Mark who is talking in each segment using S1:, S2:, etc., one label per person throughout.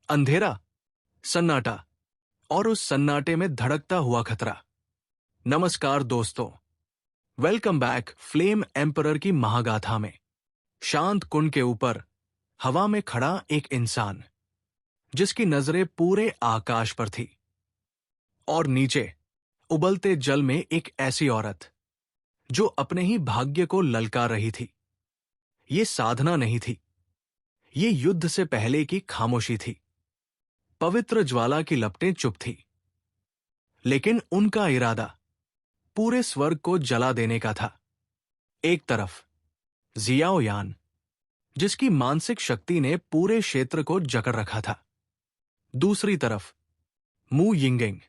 S1: अंधेरा, सन्नाटा और उस सन्नाटे में धड़कता हुआ खतरा। नमस्कार दोस्तों, वेलकम बैक फ्लेम एम्परर की महागाथा में। शांत कुंड के ऊपर हवा में खड़ा एक इंसान, जिसकी नजरें पूरे आकाश पर थी, और नीचे उबलते जल में एक ऐसी औरत जो अपने ही भाग्य को ललकार रही थी। ये साधना नहीं थी, ये युद्ध से पहले की खामोशी थी। पवित्र ज्वाला की लपटें चुप थी, लेकिन उनका इरादा पूरे स्वर्ग को जला देने का था। एक तरफ जियाओ यान, जिसकी मानसिक शक्ति ने पूरे क्षेत्र को जकड़ रखा था। दूसरी तरफ मू यिंगेंग,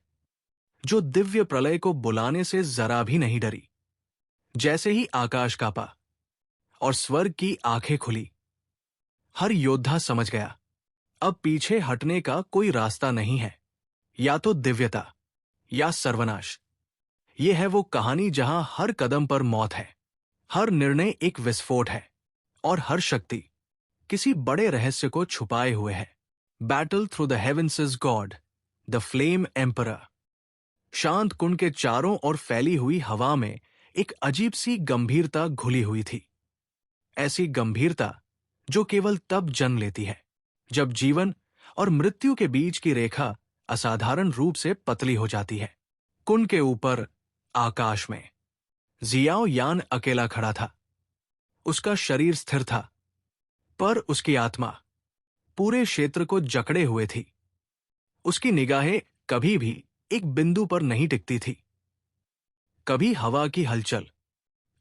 S1: जो दिव्य प्रलय को बुलाने से जरा भी नहीं डरी। जैसे ही आकाश कांपा और स्वर्ग की आंखें खुली, हर योद्धा समझ गया, अब पीछे हटने का कोई रास्ता नहीं है। या तो दिव्यता या सर्वनाश। यह है वो कहानी जहां हर कदम पर मौत है, हर निर्णय एक विस्फोट है, और हर शक्ति किसी बड़े रहस्य को छुपाए हुए है। Battle through the heavens is God, the flame emperor. शांत कुंड के चारों ओर फैली हुई हवा में एक अजीब सी गंभीरता घुली हुई थी। ऐसी गंभीरता जो केवल तब जन्म लेती है जब जीवन और मृत्यु के बीच की रेखा असाधारण रूप से पतली हो जाती है। कुंड के ऊपर आकाश में जियाओ यान अकेला खड़ा था। उसका शरीर स्थिर था, पर उसकी आत्मा पूरे क्षेत्र को जकड़े हुए थी। उसकी निगाहें कभी भी एक बिंदु पर नहीं टिकती थी। कभी हवा की हलचल,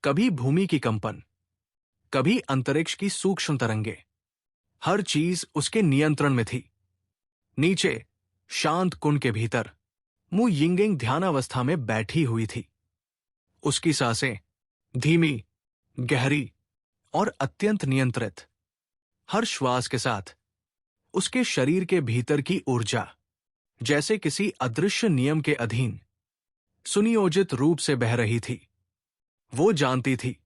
S1: कभी भूमि की कंपन, कभी अंतरिक्ष की सूक्ष्म तरंगे, हर चीज उसके नियंत्रण में थी। नीचे शांत कुंड के भीतर मू यिंगेंग ध्यानावस्था में बैठी हुई थी। उसकी सांसें धीमी, गहरी और अत्यंत नियंत्रित। हर श्वास के साथ उसके शरीर के भीतर की ऊर्जा जैसे किसी अदृश्य नियम के अधीन सुनियोजित रूप से बह रही थी। वो जानती थी,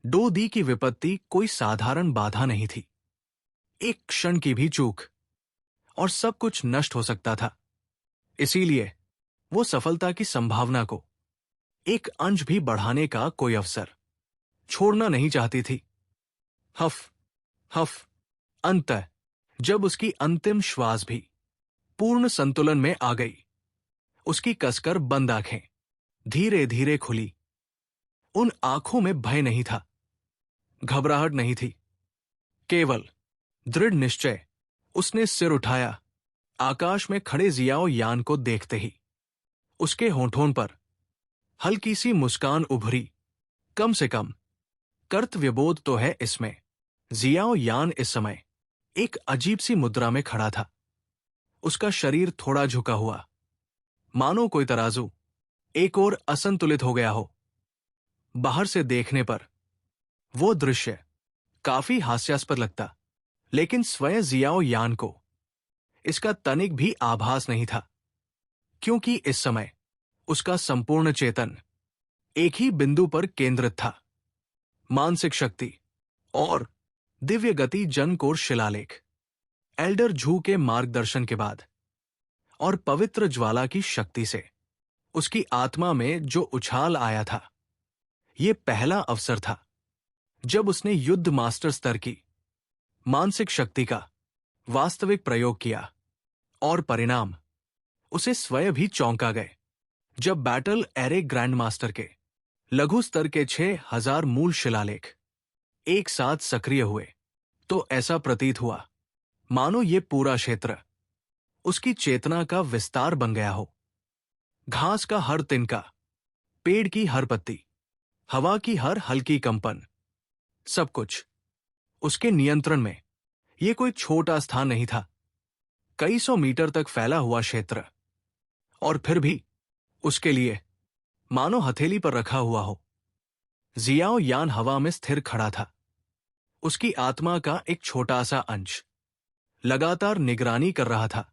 S1: डो दी की विपत्ति कोई साधारण बाधा नहीं थी। एक क्षण की भी चूक और सब कुछ नष्ट हो सकता था। इसीलिए वो सफलता की संभावना को एक अंश भी बढ़ाने का कोई अवसर छोड़ना नहीं चाहती थी। हफ हफ, अंततः जब उसकी अंतिम श्वास भी पूर्ण संतुलन में आ गई, उसकी कसकर बंद आंखें धीरे धीरे खुली। उन आंखों में भय नहीं था, घबराहट नहीं थी, केवल दृढ़ निश्चय। उसने सिर उठाया। आकाश में खड़े जियाओ यान को देखते ही उसके होठों पर हल्की सी मुस्कान उभरी। कम से कम कर्तव्यबोध तो है इसमें। जियाओ यान इस समय एक अजीब सी मुद्रा में खड़ा था। उसका शरीर थोड़ा झुका हुआ, मानो कोई तराजू एक ओर असंतुलित हो गया हो। बाहर से देखने पर वो दृश्य काफी हास्यास्पद लगता, लेकिन स्वयं जियाओ यान को इसका तनिक भी आभास नहीं था, क्योंकि इस समय उसका संपूर्ण चेतन एक ही बिंदु पर केंद्रित था। मानसिक शक्ति और दिव्य गति जनकोर शिलालेख, एल्डर झू के मार्गदर्शन के बाद और पवित्र ज्वाला की शक्ति से उसकी आत्मा में जो उछाल आया था, यह पहला अवसर था जब उसने युद्ध मास्टर स्तर की मानसिक शक्ति का वास्तविक प्रयोग किया। और परिणाम उसे स्वयं भी चौंका गए। जब बैटल एरे ग्रैंड मास्टर के लघु स्तर के 6000 मूल शिलालेख एक साथ सक्रिय हुए, तो ऐसा प्रतीत हुआ मानो ये पूरा क्षेत्र उसकी चेतना का विस्तार बन गया हो। घास का हर तिनका, पेड़ की हर पत्ती, हवा की हर हल्की कंपन, सब कुछ उसके नियंत्रण में। यह कोई छोटा स्थान नहीं था, कई सौ मीटर तक फैला हुआ क्षेत्र, और फिर भी उसके लिए मानो हथेली पर रखा हुआ हो। जियाओ यान हवा में स्थिर खड़ा था। उसकी आत्मा का एक छोटा सा अंश लगातार निगरानी कर रहा था,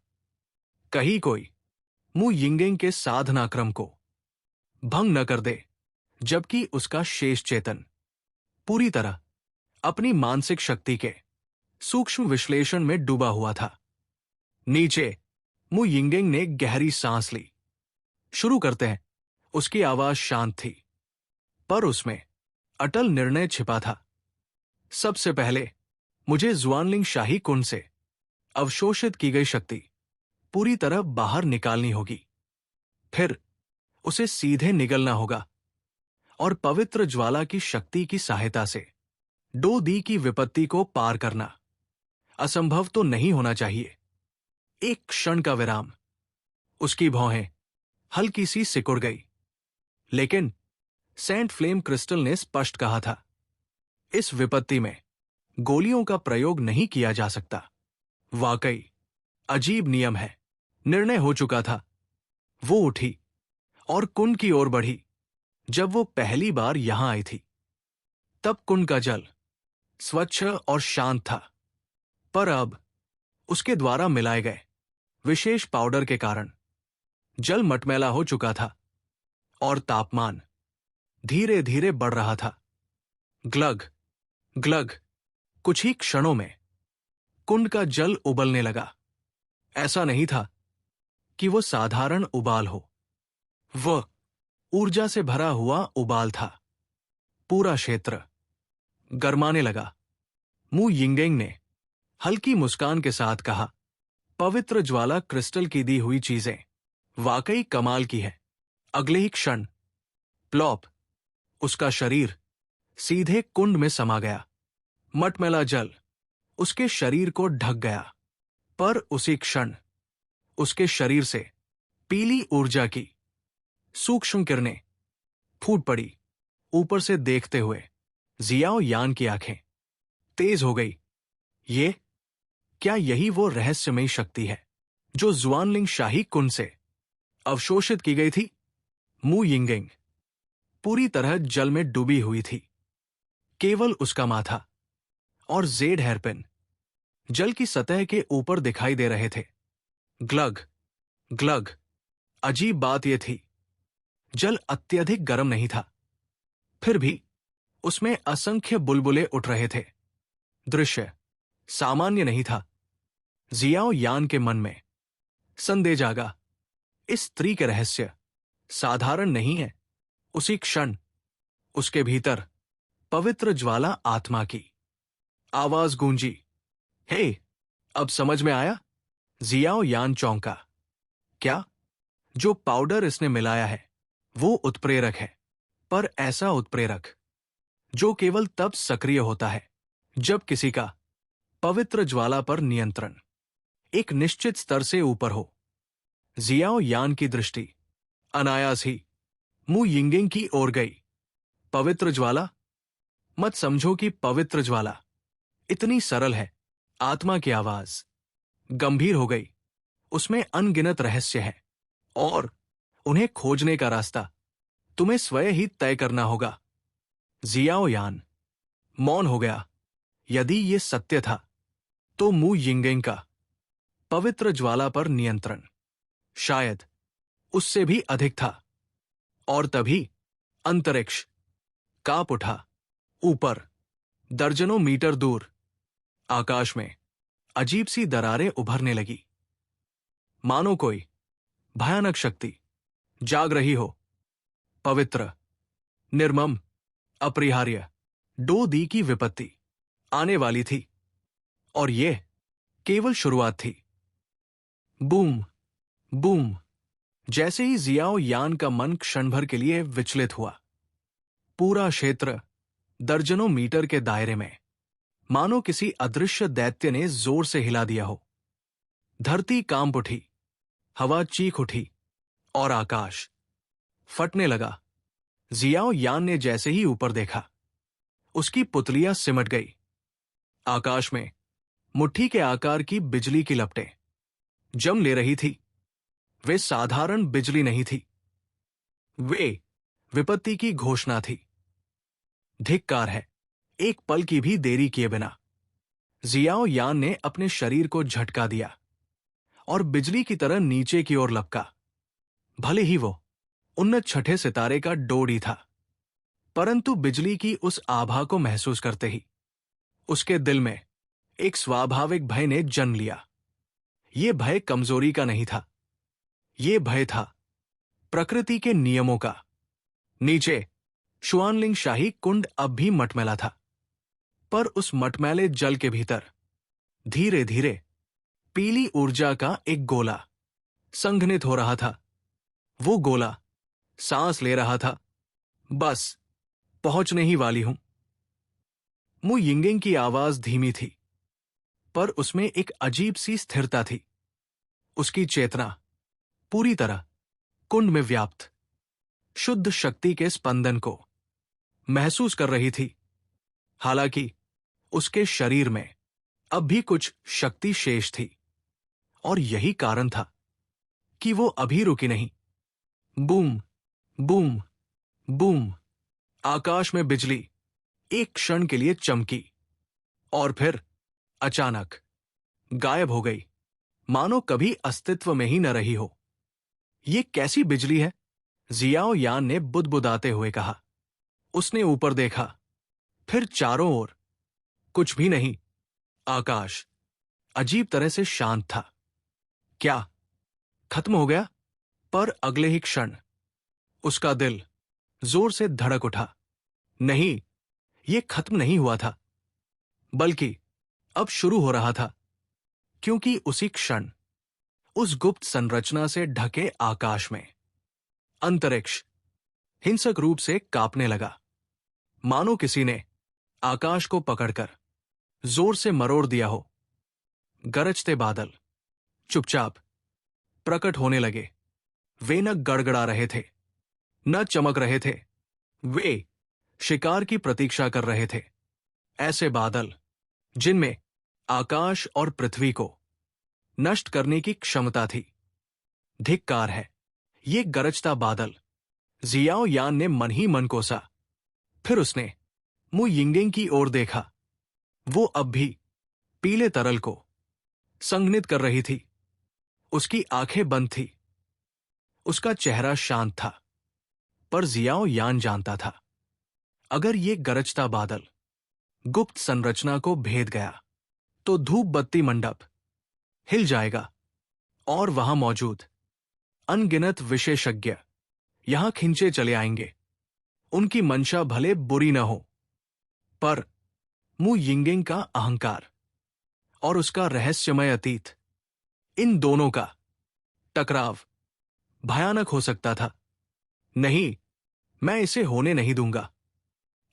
S1: कहीं कोई मू यिंगेंग के साधनाक्रम को भंग न कर दे, जबकि उसका शेष चेतन पूरी तरह अपनी मानसिक शक्ति के सूक्ष्म विश्लेषण में डूबा हुआ था। नीचे मु यिंगेंग ने गहरी सांस ली। शुरू करते हैं। उसकी आवाज शांत थी, पर उसमें अटल निर्णय छिपा था। सबसे पहले मुझे जुआनलिंग शाही कुंड से अवशोषित की गई शक्ति पूरी तरह बाहर निकालनी होगी। फिर उसे सीधे निगलना होगा और पवित्र ज्वाला की शक्ति की सहायता से डो दी की विपत्ति को पार करना असंभव तो नहीं होना चाहिए। एक क्षण का विराम। उसकी भौहें हल्की सी सिकुड़ गई। लेकिन सेंट फ्लेम क्रिस्टल ने स्पष्ट कहा था, इस विपत्ति में गोलियों का प्रयोग नहीं किया जा सकता। वाकई अजीब नियम है। निर्णय हो चुका था। वो उठी और कुंड की ओर बढ़ी। जब वो पहली बार यहां आई थी, तब कुंड का जल स्वच्छ और शांत था, पर अब उसके द्वारा मिलाए गए विशेष पाउडर के कारण जल मटमैला हो चुका था और तापमान धीरे धीरे बढ़ रहा था। ग्लग ग्लग। कुछ ही क्षणों में कुंड का जल उबलने लगा। ऐसा नहीं था कि वो साधारण उबाल हो, वह ऊर्जा से भरा हुआ उबाल था। पूरा क्षेत्र गरमाने लगा। मु यिंगेंग ने हल्की मुस्कान के साथ कहा, पवित्र ज्वाला क्रिस्टल की दी हुई चीजें वाकई कमाल की है। अगले ही क्षण प्लॉप, उसका शरीर सीधे कुंड में समा गया। मटमैला जल उसके शरीर को ढक गया, पर उसी क्षण उसके शरीर से पीली ऊर्जा की सूक्ष्म किरणें फूट पड़ी। ऊपर से देखते हुए जियाओ यान की आंखें तेज हो गई। क्या यही वो रहस्यमयी शक्ति है जो जुआनलिंग शाही कुंड से अवशोषित की गई थी? मु यिंगेंग पूरी तरह जल में डूबी हुई थी। केवल उसका माथा और जेड हेयरपिन जल की सतह के ऊपर दिखाई दे रहे थे। ग्लग ग्लग। अजीब बात यह थी, जल अत्यधिक गर्म नहीं था, फिर भी उसमें असंख्य बुलबुले उठ रहे थे। दृश्य सामान्य नहीं था। जियाओ यान के मन में संदेह जागा, इस स्त्री के रहस्य साधारण नहीं है। उसी क्षण उसके भीतर पवित्र ज्वाला आत्मा की आवाज गूंजी, हे, अब समझ में आया? जियाओ यान चौंका। क्या? जो पाउडर इसने मिलाया है वो उत्प्रेरक है, पर ऐसा उत्प्रेरक जो केवल तब सक्रिय होता है जब किसी का पवित्र ज्वाला पर नियंत्रण एक निश्चित स्तर से ऊपर हो। जियाओ यान की दृष्टि अनायास ही मु यिंगेंग की ओर गई। पवित्र ज्वाला? मत समझो कि पवित्र ज्वाला इतनी सरल है। आत्मा की आवाज गंभीर हो गई। उसमें अनगिनत रहस्य है और उन्हें खोजने का रास्ता तुम्हें स्वयं ही तय करना होगा। जियाओ यान मौन हो गया। यदि ये सत्य था तो मु यिंगेंग का पवित्र ज्वाला पर नियंत्रण शायद उससे भी अधिक था। और तभी अंतरिक्ष कांप उठा। ऊपर दर्जनों मीटर दूर आकाश में अजीब सी दरारें उभरने लगी, मानो कोई भयानक शक्ति जाग रही हो। पवित्र, निर्मम, अपरिहार्य डो दी की विपत्ति आने वाली थी, और यह केवल शुरुआत थी। Boom boom. जैसे ही जियाओ यान का मन क्षण भर के लिए विचलित हुआ, पूरा क्षेत्र दर्जनों मीटर के दायरे में मानो किसी अदृश्य दैत्य ने जोर से हिला दिया हो। धरती कांप उठी, हवा चीख उठी और आकाश फटने लगा। जियाओ यान ने जैसे ही ऊपर देखा, उसकी पुतलियां सिमट गई। आकाश में मुट्ठी के आकार की बिजली की लपटें जम ले रही थी। वे साधारण बिजली नहीं थी, वे विपत्ति की घोषणा थी। धिक्कार है, एक पल की भी देरी किए बिना जियाओ यान ने अपने शरीर को झटका दिया और बिजली की तरह नीचे की ओर लपका। भले ही वो उन्नत छठे सितारे का डोडी था, परंतु बिजली की उस आभा को महसूस करते ही उसके दिल में एक स्वाभाविक भय ने जन्म लिया। ये भय कमजोरी का नहीं था, ये भय था प्रकृति के नियमों का। नीचे शुआनलिंग शाही कुंड अब भी मटमैला था, पर उस मटमैले जल के भीतर धीरे धीरे पीली ऊर्जा का एक गोला संघनित हो रहा था। वो गोला सांस ले रहा था, बस पहुंचने ही वाली हूं। मु यिंगिंग की आवाज धीमी थी, पर उसमें एक अजीब सी स्थिरता थी। उसकी चेतना पूरी तरह कुंड में व्याप्त शुद्ध शक्ति के स्पंदन को महसूस कर रही थी। हालांकि उसके शरीर में अब भी कुछ शक्ति शेष थी, और यही कारण था कि वो अभी रुकी नहीं। Boom, boom, boom. आकाश में बिजली एक क्षण के लिए चमकी और फिर अचानक गायब हो गई, मानो कभी अस्तित्व में ही न रही हो। ये कैसी बिजली है? जियाओ यान ने बुदबुदाते हुए कहा। उसने ऊपर देखा, फिर चारों ओर कुछ भी नहीं। आकाश अजीब तरह से शांत था। क्या खत्म हो गया? पर अगले ही क्षण उसका दिल जोर से धड़क उठा। नहीं, ये खत्म नहीं हुआ था, बल्कि अब शुरू हो रहा था, क्योंकि उसी क्षण उस गुप्त संरचना से ढके आकाश में अंतरिक्ष हिंसक रूप से कांपने लगा, मानो किसी ने आकाश को पकड़कर जोर से मरोड़ दिया हो। गरजते बादल चुपचाप प्रकट होने लगे। वे न गड़गड़ा रहे थे, न चमक रहे थे, वे शिकार की प्रतीक्षा कर रहे थे। ऐसे बादल जिनमें आकाश और पृथ्वी को नष्ट करने की क्षमता थी। धिक्कार है, ये गरजता बादल। जियाओ यान ने मन ही मन कोसा। फिर उसने मु यिंगिंग की ओर देखा। वो अब भी पीले तरल को संघनित कर रही थी। उसकी आंखें बंद थी, उसका चेहरा शांत था, पर जियाओ यान जानता था, अगर ये गरजता बादल गुप्त संरचना को भेद गया तो धूप बत्ती मंडप हिल जाएगा, और वहां मौजूद अनगिनत विशेषज्ञ यहां खिंचे चले आएंगे। उनकी मंशा भले बुरी न हो, पर मु यिंगिंग का अहंकार और उसका रहस्यमय अतीत, इन दोनों का टकराव भयानक हो सकता था। नहीं, मैं इसे होने नहीं दूंगा।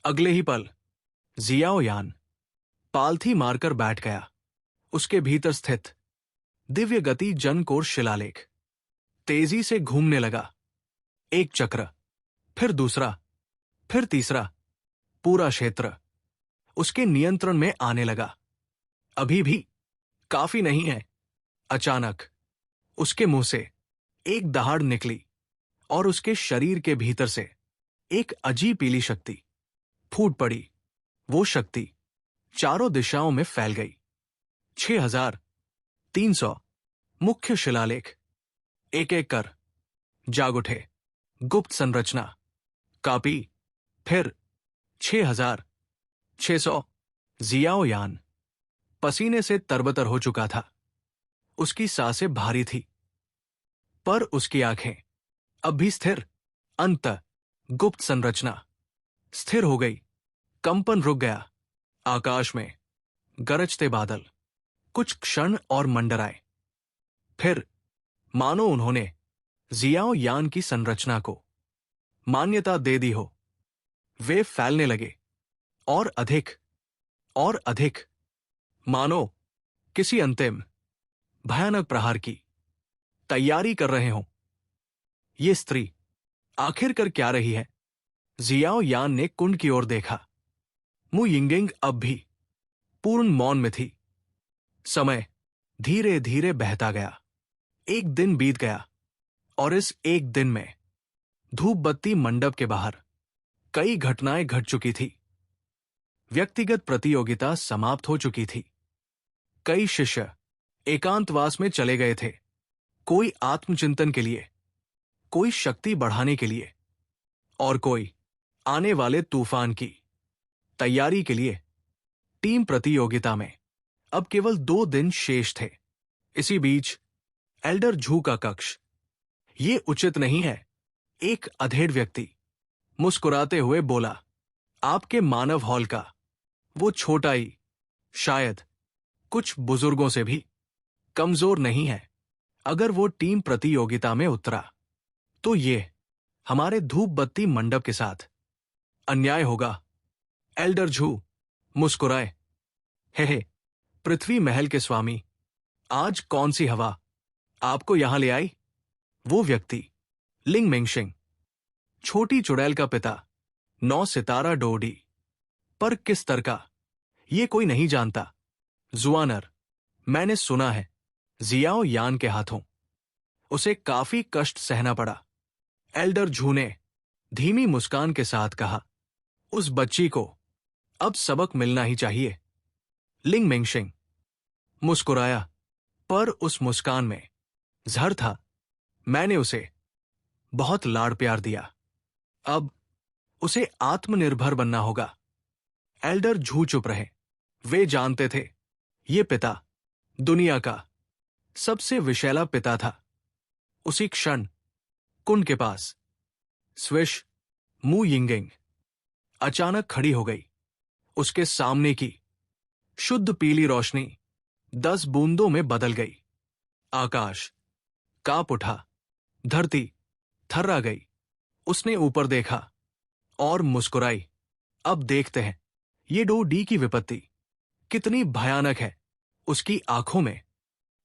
S1: अगले ही पल जियाओ यान पालथी मारकर बैठ गया। उसके भीतर स्थित दिव्य गति जनकोर शिलालेख तेजी से घूमने लगा। एक चक्र, फिर दूसरा, फिर तीसरा। पूरा क्षेत्र उसके नियंत्रण में आने लगा। अभी भी काफी नहीं है। अचानक उसके मुंह से एक दहाड़ निकली, और उसके शरीर के भीतर से एक अजीब पीली शक्ति फूट पड़ी। वो शक्ति चारों दिशाओं में फैल गई। 6300 मुख्य शिलालेख एक एक कर जाग उठे। गुप्त संरचना कापी। फिर 6600। जियाओ यान पसीने से तरबतर हो चुका था। उसकी सांसें भारी थी, पर उसकी आंखें अब भी स्थिर। अंत गुप्त संरचना स्थिर हो गई। कंपन रुक गया। आकाश में गरजते बादल कुछ क्षण और मंडराए, फिर मानो उन्होंने जियाओ यान की संरचना को मान्यता दे दी हो। वे फैलने लगे, और अधिक और अधिक, मानो किसी अंतिम भयानक प्रहार की तैयारी कर रहे हों। ये स्त्री आखिर कर क्या रही है? जियाओ यान ने कुंड की ओर देखा। मु यिंगिंग अब भी पूर्ण मौन में थी। समय धीरे धीरे बहता गया। एक दिन बीत गया, और इस एक दिन में धूप बत्ती मंडप के बाहर कई घटनाएं घट चुकी थी। व्यक्तिगत प्रतियोगिता समाप्त हो चुकी थी। कई शिष्य एकांतवास में चले गए थे, कोई आत्मचिंतन के लिए, कोई शक्ति बढ़ाने के लिए, और कोई आने वाले तूफान की तैयारी के लिए। टीम प्रतियोगिता में अब केवल 2 दिन शेष थे। इसी बीच एल्डर झू का कक्ष। ये उचित नहीं है, एक अधेड़ व्यक्ति मुस्कुराते हुए बोला। आपके मानव हॉल का वो छोटा ही, शायद कुछ बुजुर्गों से भी कमजोर नहीं है। अगर वो टीम प्रतियोगिता में उतरा तो ये हमारे धूप बत्ती मंडप के साथ अन्याय होगा। एल्डर झू मुस्कुराए। हे, पृथ्वी महल के स्वामी, आज कौन सी हवा आपको यहां ले आई? वो व्यक्ति लिंग मेंगशिंग, छोटी चुड़ैल का पिता, 9 सितारा डोडी। पर किस स्तर का, ये कोई नहीं जानता। जुआनर, मैंने सुना है जियाओ यान के हाथों उसे काफी कष्ट सहना पड़ा। एल्डर झू ने धीमी मुस्कान के साथ कहा। उस बच्ची को अब सबक मिलना ही चाहिए। लिंग मेंगशिंग मुस्कुराया, पर उस मुस्कान में जहर था। मैंने उसे बहुत लाड़ प्यार दिया, अब उसे आत्मनिर्भर बनना होगा। एल्डर झू चुप रहे। वे जानते थे ये पिता दुनिया का सबसे विशैला पिता था। उसी क्षण कुन के पास स्विश मू यिंगिंग अचानक खड़ी हो गई। उसके सामने की शुद्ध पीली रोशनी 10 बूंदों में बदल गई। आकाश कांप उठा, धरती थर्रा गई। उसने ऊपर देखा और मुस्कुराई। अब देखते हैं ये डो डी की विपत्ति कितनी भयानक है। उसकी आंखों में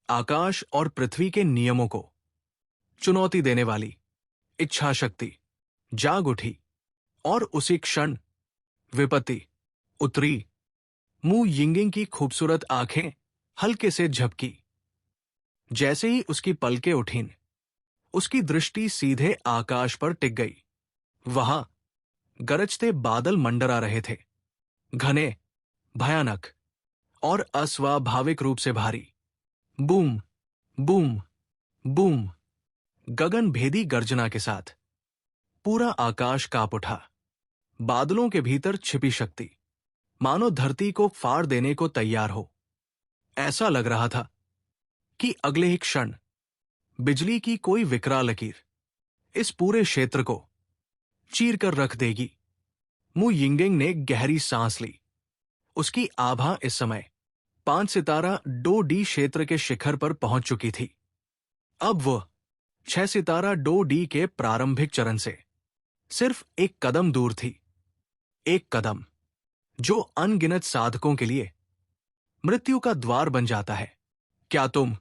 S1: आकाश और पृथ्वी के नियमों को चुनौती देने वाली इच्छा शक्ति जाग उठी। और उसी क्षण विपत्ति उतरी। मू यिंगिंग की खूबसूरत आंखें हल्के से झपकी। जैसे ही उसकी पलकें उठीं, उसकी दृष्टि सीधे आकाश पर टिक गई। वहां गरजते बादल मंडरा रहे थे, घने, भयानक और अस्वाभाविक रूप से भारी। बूम बूम बूम, गगन भेदी गर्जना के साथ पूरा आकाश कांप उठा। बादलों के भीतर छिपी शक्ति मानो धरती को फाड़ देने को तैयार हो। ऐसा लग रहा था कि अगले ही क्षण बिजली की कोई विकराल लकीर इस पूरे क्षेत्र को चीर कर रख देगी। मू यिंगिंग ने गहरी सांस ली। उसकी आभा इस समय 5 सितारा डो डी क्षेत्र के शिखर पर पहुंच चुकी थी। अब वह 6 सितारा डो डी के प्रारंभिक चरण से सिर्फ एक कदम दूर थी। एक कदम जो अनगिनत साधकों के लिए मृत्यु का द्वार बन जाता है। क्या तुम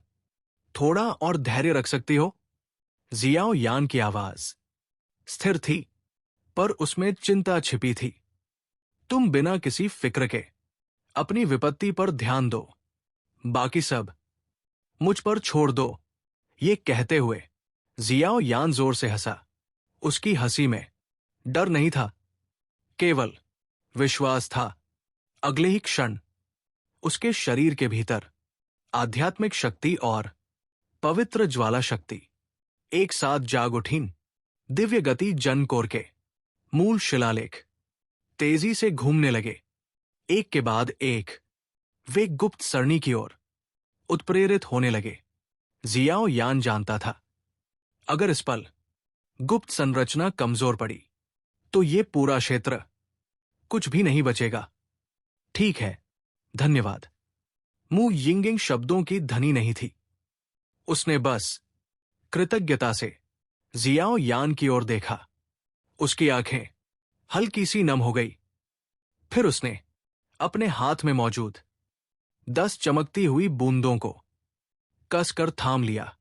S1: थोड़ा और धैर्य रख सकती हो? जियाओ यान की आवाज स्थिर थी, पर उसमें चिंता छिपी थी। तुम बिना किसी फिक्र के अपनी विपत्ति पर ध्यान दो, बाकी सब मुझ पर छोड़ दो। ये कहते हुए जियाओ यान जोर से हंसा। उसकी हंसी में डर नहीं था, केवल विश्वास था। अगले ही क्षण उसके शरीर के भीतर आध्यात्मिक शक्ति और पवित्र ज्वाला शक्ति एक साथ जाग उठीं। दिव्य गति जन कोर के मूल शिलालेख तेजी से घूमने लगे, एक के बाद एक। वे गुप्त सरणी की ओर उत्प्रेरित होने लगे। जियाओ यान जानता था, अगर इस पल गुप्त संरचना कमजोर पड़ी तो ये पूरा क्षेत्र कुछ भी नहीं बचेगा। ठीक है, धन्यवाद। मू यिंगिंग शब्दों की धनी नहीं थी। उसने बस कृतज्ञता से जियाओ यान की ओर देखा। उसकी आंखें हल्की सी नम हो गई। फिर उसने अपने हाथ में मौजूद 10 चमकती हुई बूंदों को कसकर थाम लिया।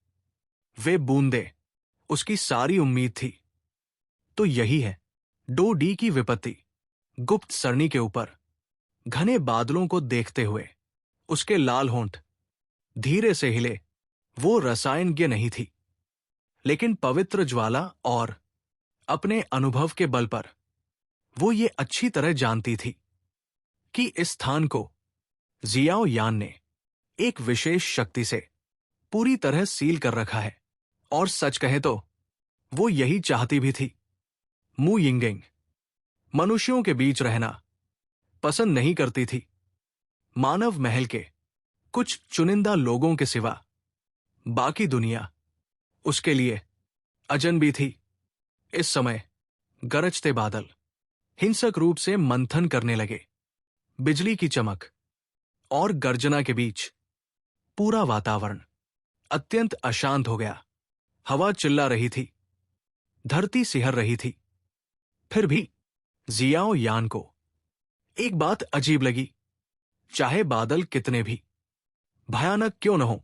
S1: वे बूंदें उसकी सारी उम्मीद थी। तो यही है डो डी की विपत्ति। गुप्त सरणी के ऊपर घने बादलों को देखते हुए उसके लाल होंठ धीरे से हिले। वो रसायनज्ञ नहीं थी, लेकिन पवित्र ज्वाला और अपने अनुभव के बल पर वो ये अच्छी तरह जानती थी कि इस स्थान को जियाओ यान ने एक विशेष शक्ति से पूरी तरह सील कर रखा है। और सच कहे तो वो यही चाहती भी थी। मू यिंगिंग मनुष्यों के बीच रहना पसंद नहीं करती थी। मानव महल के कुछ चुनिंदा लोगों के सिवा बाकी दुनिया उसके लिए अजनबी थी। इस समय गरजते बादल हिंसक रूप से मंथन करने लगे। बिजली की चमक और गर्जना के बीच पूरा वातावरण अत्यंत अशांत हो गया। हवा चिल्ला रही थी, धरती सिहर रही थी। फिर भी जियाओ यान को एक बात अजीब लगी। चाहे बादल कितने भी भयानक क्यों न हो,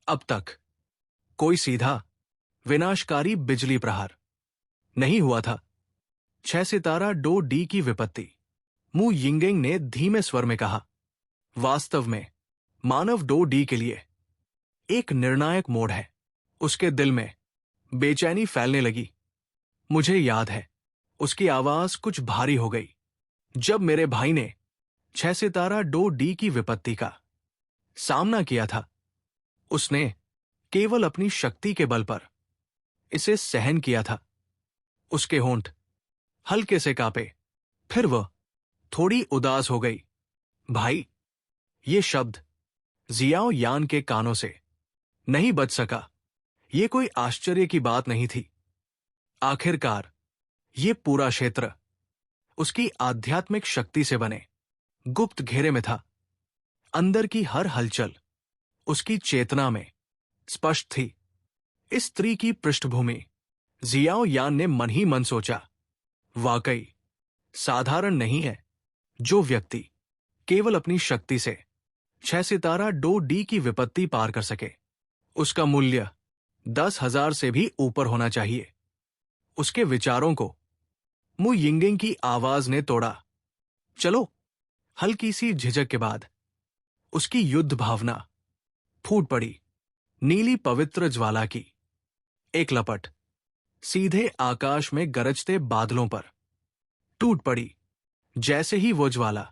S1: अब तक कोई सीधा विनाशकारी बिजली प्रहार नहीं हुआ था। 6 सितारा डो डी की विपत्ति, मु यिंगेंग ने धीमे स्वर में कहा, वास्तव में मानव डो डी के लिए एक निर्णायक मोड़ है। उसके दिल में बेचैनी फैलने लगी। मुझे याद है, उसकी आवाज कुछ भारी हो गई जब मेरे भाई ने 6 सितारा डो डी की विपत्ति का सामना किया था। उसने केवल अपनी शक्ति के बल पर इसे सहन किया था। उसके होंठ हल्के से कांपे, फिर वह थोड़ी उदास हो गई। भाई, ये शब्द जियाओ यान के कानों से नहीं बच सका। ये कोई आश्चर्य की बात नहीं थी। आखिरकार ये पूरा क्षेत्र उसकी आध्यात्मिक शक्ति से बने गुप्त घेरे में था। अंदर की हर हलचल उसकी चेतना में स्पष्ट थी। इस स्त्री की पृष्ठभूमि, जियाओ यान ने मन ही मन सोचा, वाकई साधारण नहीं है। जो व्यक्ति केवल अपनी शक्ति से 6 सितारा डो डी की विपत्ति पार कर सके, उसका मूल्य 10,000 से भी ऊपर होना चाहिए। उसके विचारों को मु यिंगेंग की आवाज ने तोड़ा। चलो। हल्की सी झिझक के बाद उसकी युद्ध भावना फूट पड़ी। नीली पवित्र ज्वाला की एक लपट सीधे आकाश में गरजते बादलों पर टूट पड़ी। जैसे ही वो ज्वाला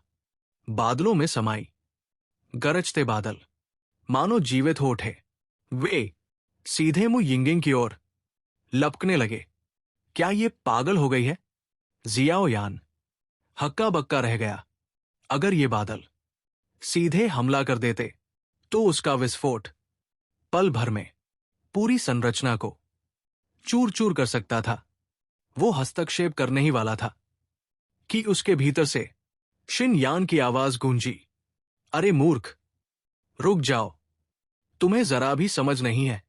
S1: बादलों में समाई, गरजते बादल मानो जीवित हो उठे। वे सीधे मु यिंगेंग की ओर लपकने लगे। क्या ये पागल हो गई है? जियाओ यान हक्का बक्का रह गया। अगर ये बादल सीधे हमला कर देते तो उसका विस्फोट पल भर में पूरी संरचना को चूर चूर कर सकता था। वो हस्तक्षेप करने ही वाला था कि उसके भीतर से शिन यान की आवाज गूंजी, अरे मूर्ख, रुक जाओ। तुम्हें जरा भी समझ नहीं है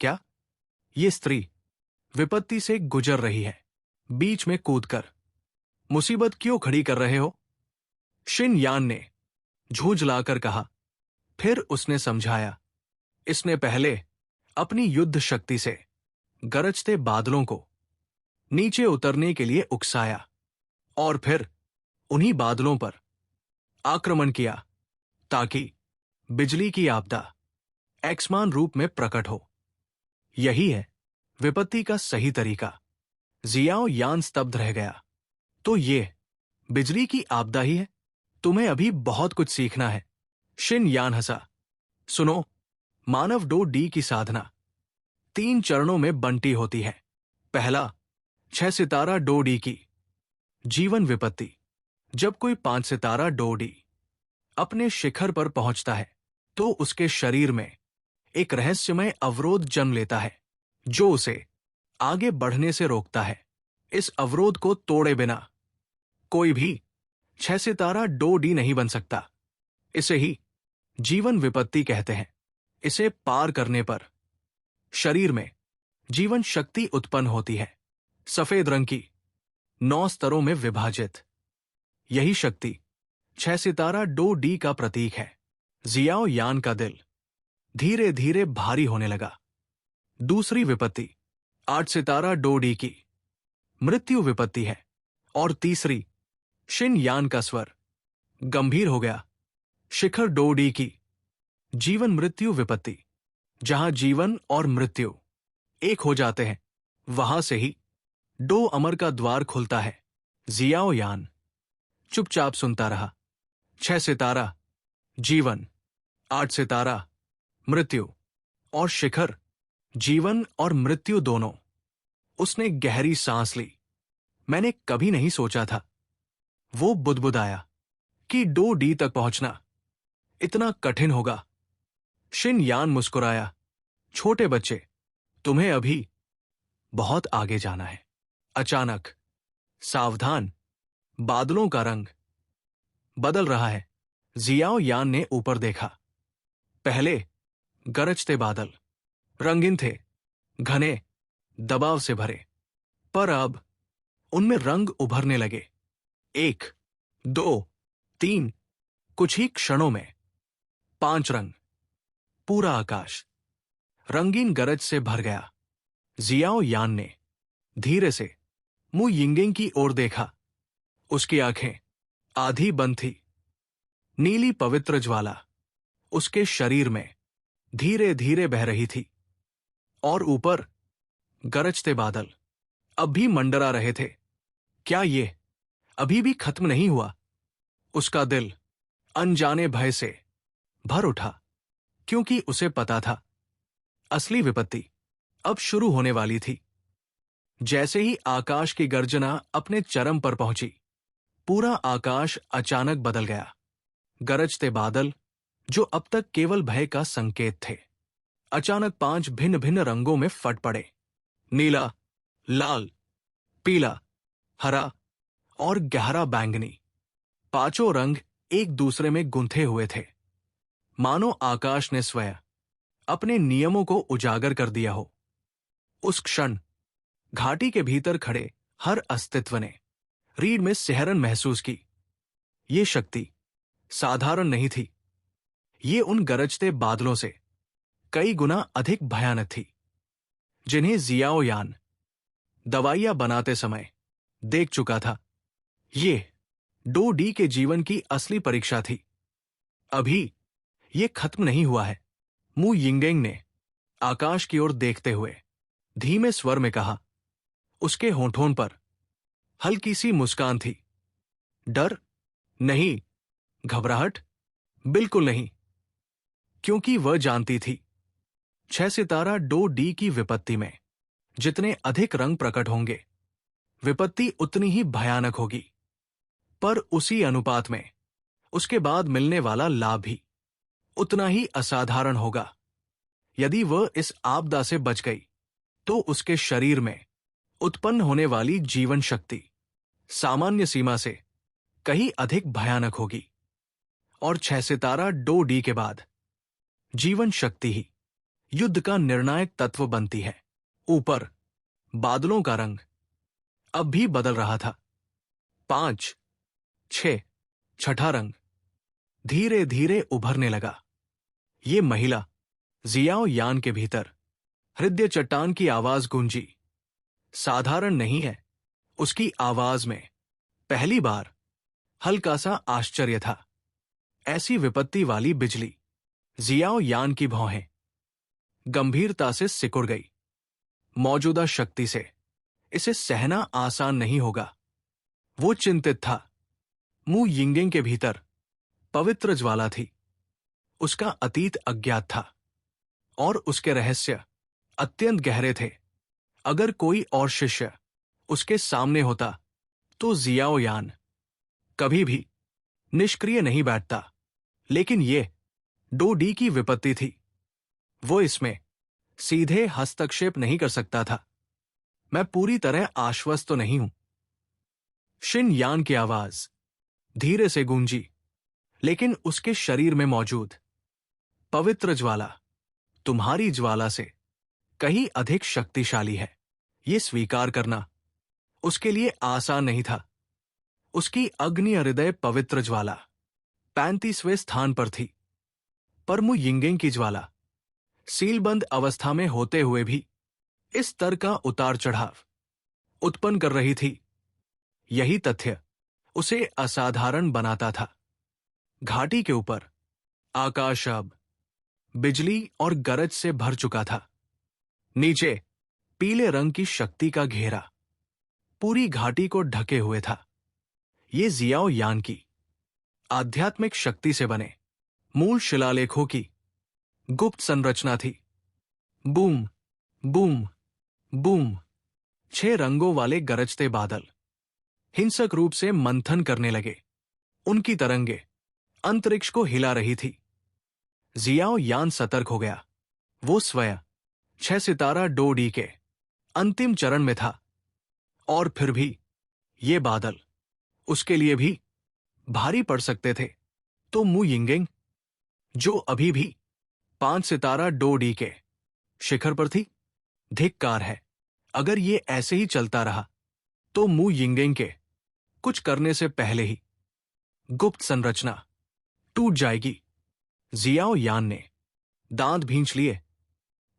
S1: क्या? ये स्त्री विपत्ति से गुजर रही है। बीच में कूदकर मुसीबत क्यों खड़ी कर रहे हो? शिन यान ने झूझलाकर कहा। फिर उसने समझाया, इसने पहले अपनी युद्ध शक्ति से गरजते बादलों को नीचे उतरने के लिए उकसाया और फिर उन्हीं बादलों पर आक्रमण किया ताकि बिजली की आपदा एक्समान रूप में प्रकट हो। यही है विपत्ति का सही तरीका। जियाओ यान स्तब्ध रह गया। तो ये बिजली की आपदा ही है? तुम्हें अभी बहुत कुछ सीखना है। शिन यान हंसा। सुनो, मानव डो डी की साधना 3 चरणों में बंटी होती है। पहला, 6 सितारा डो डी की जीवन विपत्ति। जब कोई 5 सितारा डो डी अपने शिखर पर पहुंचता है तो उसके शरीर में एक रहस्यमय अवरोध जन्म लेता है जो उसे आगे बढ़ने से रोकता है। इस अवरोध को तोड़े बिना कोई भी 6 सितारा डो डी नहीं बन सकता। इसे ही जीवन विपत्ति कहते हैं। इसे पार करने पर शरीर में जीवन शक्ति उत्पन्न होती है, सफेद रंग की, 9 स्तरों में विभाजित। यही शक्ति 6 सितारा डो डी का प्रतीक है। जियाओ यान का दिल धीरे धीरे भारी होने लगा। दूसरी विपत्ति 8 सितारा डो डी की मृत्यु विपत्ति है और तीसरी शिन यान का स्वर गंभीर हो गया। शिखर डो डी की जीवन मृत्यु विपत्ति। जहां जीवन और मृत्यु एक हो जाते हैं, वहां से ही डो अमर का द्वार खुलता है। जियाओ यान चुपचाप सुनता रहा। 6 सितारा जीवन, 8 सितारा मृत्यु और शिखर जीवन और मृत्यु दोनों। उसने गहरी सांस ली। मैंने कभी नहीं सोचा था, वो बुदबुदाया, कि डो डी तक पहुंचना इतना कठिन होगा। शिन यान मुस्कुराया। छोटे बच्चे, तुम्हें अभी बहुत आगे जाना है। अचानक, सावधान, बादलों का रंग बदल रहा है। जियाओ यान ने ऊपर देखा। पहले गरजते बादल रंगीन थे, घने, दबाव से भरे। पर अब उनमें रंग उभरने लगे। एक, दो, तीन, कुछ ही क्षणों में 5 रंग। पूरा आकाश रंगीन गरज से भर गया। जियाओ यान ने धीरे से मु यिंगिंग की ओर देखा। उसकी आंखें आधी बंद थी। नीली पवित्र ज्वाला उसके शरीर में धीरे धीरे बह रही थी। और ऊपर गरजते बादल अब भी मंडरा रहे थे। क्या ये अभी भी खत्म नहीं हुआ? उसका दिल अनजाने भय से भर उठा, क्योंकि उसे पता था असली विपत्ति अब शुरू होने वाली थी। जैसे ही आकाश की गर्जना अपने चरम पर पहुंची, पूरा आकाश अचानक बदल गया। गरजते बादल, जो अब तक केवल भय का संकेत थे, अचानक 5 भिन्न भिन्न रंगों में फट पड़े। नीला, लाल, पीला, हरा और गहरा बैंगनी। 5 रंग एक दूसरे में गुंथे हुए थे, मानो आकाश ने स्वयं अपने नियमों को उजागर कर दिया हो। उस क्षण घाटी के भीतर खड़े हर अस्तित्व ने रीढ़ में सिहरन महसूस की। ये शक्ति साधारण नहीं थी। ये उन गरजते बादलों से कई गुना अधिक भयानक थी, जिन्हें जियाओ यान दवाइयां बनाते समय देख चुका था। ये डो डी के जीवन की असली परीक्षा थी। अभी ये खत्म नहीं हुआ है। मु यिंगेंग ने आकाश की ओर देखते हुए धीमे स्वर में कहा। उसके होठों पर हल्की सी मुस्कान थी। डर नहीं, घबराहट बिल्कुल नहीं, क्योंकि वह जानती थी 6 सितारा डो डी की विपत्ति में जितने अधिक रंग प्रकट होंगे, विपत्ति उतनी ही भयानक होगी। पर उसी अनुपात में उसके बाद मिलने वाला लाभ भी उतना ही असाधारण होगा। यदि वह इस आपदा से बच गई, तो उसके शरीर में उत्पन्न होने वाली जीवन शक्ति सामान्य सीमा से कहीं अधिक भयानक होगी। और 6 सितारा डो डी के बाद जीवन शक्ति ही युद्ध का निर्णायक तत्व बनती है। ऊपर बादलों का रंग अब भी बदल रहा था। 5, 6, छठा रंग धीरे धीरे उभरने लगा। ये महिला जियाओ यान के भीतर हृदय चट्टान की आवाज गूंजी। साधारण नहीं है। उसकी आवाज में पहली बार हल्का सा आश्चर्य था। ऐसी विपत्ति वाली बिजली। जियाओ यान की भौहें गंभीरता से सिकुड़ गई। मौजूदा शक्ति से इसे सहना आसान नहीं होगा। वो चिंतित था। मु यिंगिंग के भीतर पवित्र ज्वाला थी। उसका अतीत अज्ञात था और उसके रहस्य अत्यंत गहरे थे। अगर कोई और शिष्य उसके सामने होता, तो जियाओ यान कभी भी निष्क्रिय नहीं बैठता। लेकिन ये डो डी की विपत्ति थी। वो इसमें सीधे हस्तक्षेप नहीं कर सकता था। मैं पूरी तरह आश्वस्त तो नहीं हूं। शिन यान की आवाज धीरे से गूंजी, लेकिन उसके शरीर में मौजूद पवित्र ज्वाला तुम्हारी ज्वाला से कहीं अधिक शक्तिशाली है। ये स्वीकार करना उसके लिए आसान नहीं था। उसकी अग्नि हृदय पवित्र ज्वाला 35वें स्थान पर थी, पर मु यिंगिंग की ज्वाला सीलबंद अवस्था में होते हुए भी इस स्तर का उतार चढ़ाव उत्पन्न कर रही थी। यही तथ्य उसे असाधारण बनाता था। घाटी के ऊपर आकाश अब बिजली और गरज से भर चुका था। नीचे पीले रंग की शक्ति का घेरा पूरी घाटी को ढके हुए था। ये जियाओ यान की आध्यात्मिक शक्ति से बने मूल शिलालेखों की गुप्त संरचना थी। Boom, boom, boom. 6 रंगों वाले गरजते बादल हिंसक रूप से मंथन करने लगे। उनकी तरंगे अंतरिक्ष को हिला रही थी। जियाओ यान सतर्क हो गया। वो स्वयं 6 सितारा डोडी के अंतिम चरण में था, और फिर भी ये बादल उसके लिए भी भारी पड़ सकते थे। तो मु यिंगेंग, जो अभी भी 5 सितारा डोडी के शिखर पर थी, धिक्कार है। अगर ये ऐसे ही चलता रहा तो मु यिंगेंग के कुछ करने से पहले ही गुप्त संरचना टूट जाएगी। जियाओ यान ने दांत भींच लिए।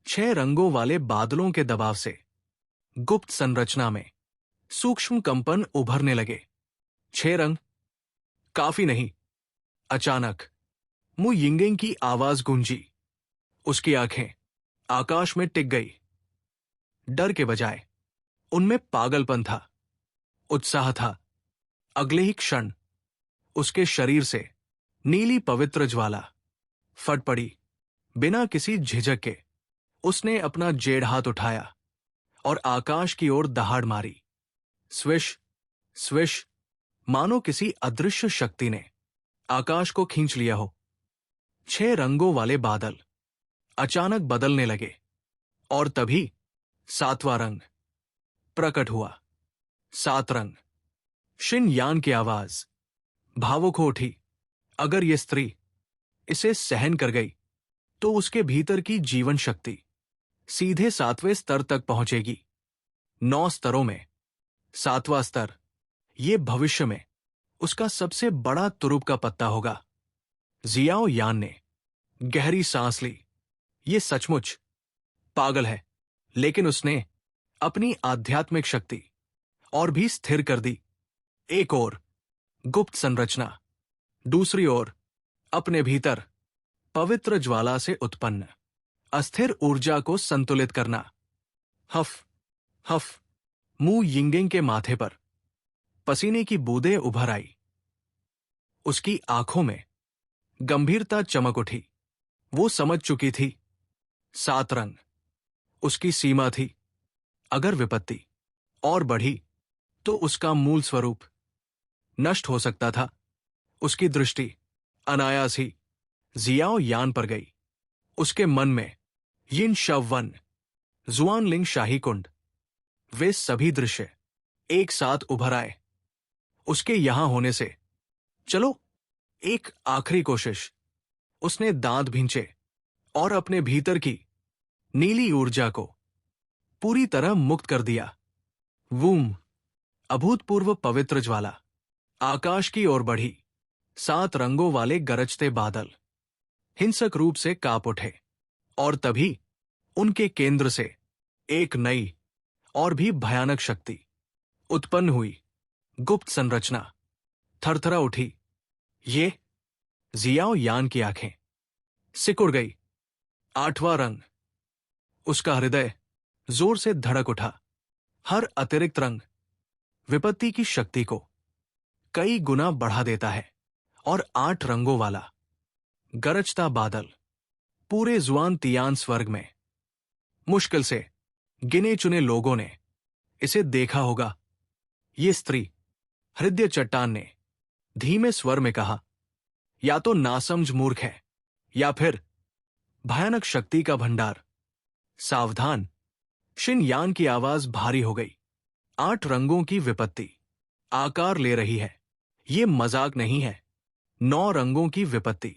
S1: 6 रंगों वाले बादलों के दबाव से गुप्त संरचना में सूक्ष्म कंपन उभरने लगे। 6 रंग काफी नहीं। अचानक मु यिंगेंग की आवाज गूंजी। उसकी आंखें आकाश में टिक गई। डर के बजाय उनमें पागलपन था, उत्साह था। अगले ही क्षण उसके शरीर से नीली पवित्र ज्वाला फट पड़ी। बिना किसी झिझक के उसने अपना जेड़ हाथ उठाया और आकाश की ओर दहाड़ मारी। स्विश स्विश, मानो किसी अदृश्य शक्ति ने आकाश को खींच लिया हो। 6 रंगों वाले बादल अचानक बदलने लगे, और तभी 7वां रंग प्रकट हुआ। 7 रंग। शिन यान की आवाज भावुक हो उठी। अगर ये स्त्री इसे सहन कर गई तो उसके भीतर की जीवन शक्ति सीधे 7वें स्तर तक पहुंचेगी। 9 स्तरों में 7वां स्तर ये भविष्य में उसका सबसे बड़ा तुरुप का पत्ता होगा। जियाओ यान ने गहरी सांस ली। ये सचमुच पागल है, लेकिन उसने अपनी आध्यात्मिक शक्ति और भी स्थिर कर दी। एक ओर गुप्त संरचना, दूसरी ओर अपने भीतर पवित्र ज्वाला से उत्पन्न अस्थिर ऊर्जा को संतुलित करना। हफ हफ, मु यिंगेंग के माथे पर पसीने की बूंदें उभर आई। उसकी आंखों में गंभीरता चमक उठी। वो समझ चुकी थी 7 रंग उसकी सीमा थी। अगर विपत्ति और बढ़ी तो उसका मूल स्वरूप नष्ट हो सकता था। उसकी दृष्टि अनायास ही जियाओ यान पर गई। उसके मन में यिन शव वन, जुआनलिंग शाही कुंड, वे सभी दृश्य एक साथ उभर आए। उसके यहां होने से चलो एक आखिरी कोशिश। उसने दांत भींचे और अपने भीतर की नीली ऊर्जा को पूरी तरह मुक्त कर दिया। वूम, अभूतपूर्व पवित्र ज्वाला आकाश की ओर बढ़ी। 7 रंगों वाले गरजते बादल हिंसक रूप से कांप उठे, और तभी उनके केंद्र से एक नई और भी भयानक शक्ति उत्पन्न हुई। गुप्त संरचना थरथरा उठी। ये जियाओ यान की आंखें सिकुड़ गई। 8वां रंग। उसका हृदय जोर से धड़क उठा। हर अतिरिक्त रंग विपत्ति की शक्ति को कई गुना बढ़ा देता है, और 8 रंगों वाला गरजता बादल पूरे जुआन तियान स्वर्ग में मुश्किल से गिने चुने लोगों ने इसे देखा होगा। ये स्त्री, हृदय चट्टान ने धीमे स्वर में कहा, या तो नासमझ मूर्ख है या फिर भयानक शक्ति का भंडार। सावधान। शिन यान की आवाज भारी हो गई। 8 रंगों की विपत्ति आकार ले रही है। ये मजाक नहीं है। 9 रंगों की विपत्ति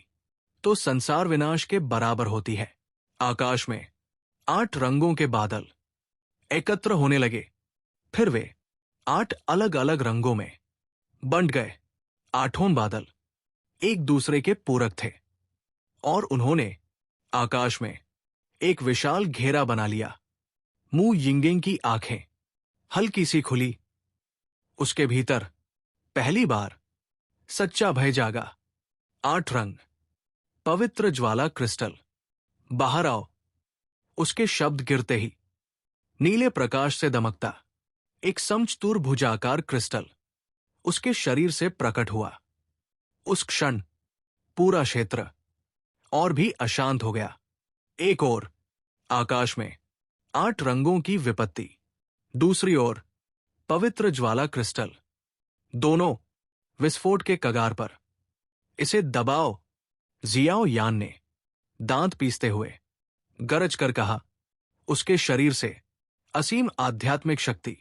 S1: तो संसार विनाश के बराबर होती है। आकाश में 8 रंगों के बादल एकत्र होने लगे। फिर वे 8 अलग अलग रंगों में बंट गए। 8वां बादल एक दूसरे के पूरक थे, और उन्होंने आकाश में एक विशाल घेरा बना लिया। मु यिंगेंग की आंखें हल्की सी खुली। उसके भीतर पहली बार सच्चा भय जागा। 8 रंग, पवित्र ज्वाला क्रिस्टल, बाहर आओ। उसके शब्द गिरते ही नीले प्रकाश से दमकता एक समचतुर भुजाकार क्रिस्टल उसके शरीर से प्रकट हुआ। उस क्षण पूरा क्षेत्र और भी अशांत हो गया। एक ओर आकाश में 8 रंगों की विपत्ति, दूसरी ओर पवित्र ज्वाला क्रिस्टल, दोनों विस्फोट के कगार पर। इसे दबाओ, जियाओ यान ने दांत पीसते हुए गरज कर कहा। उसके शरीर से असीम आध्यात्मिक शक्ति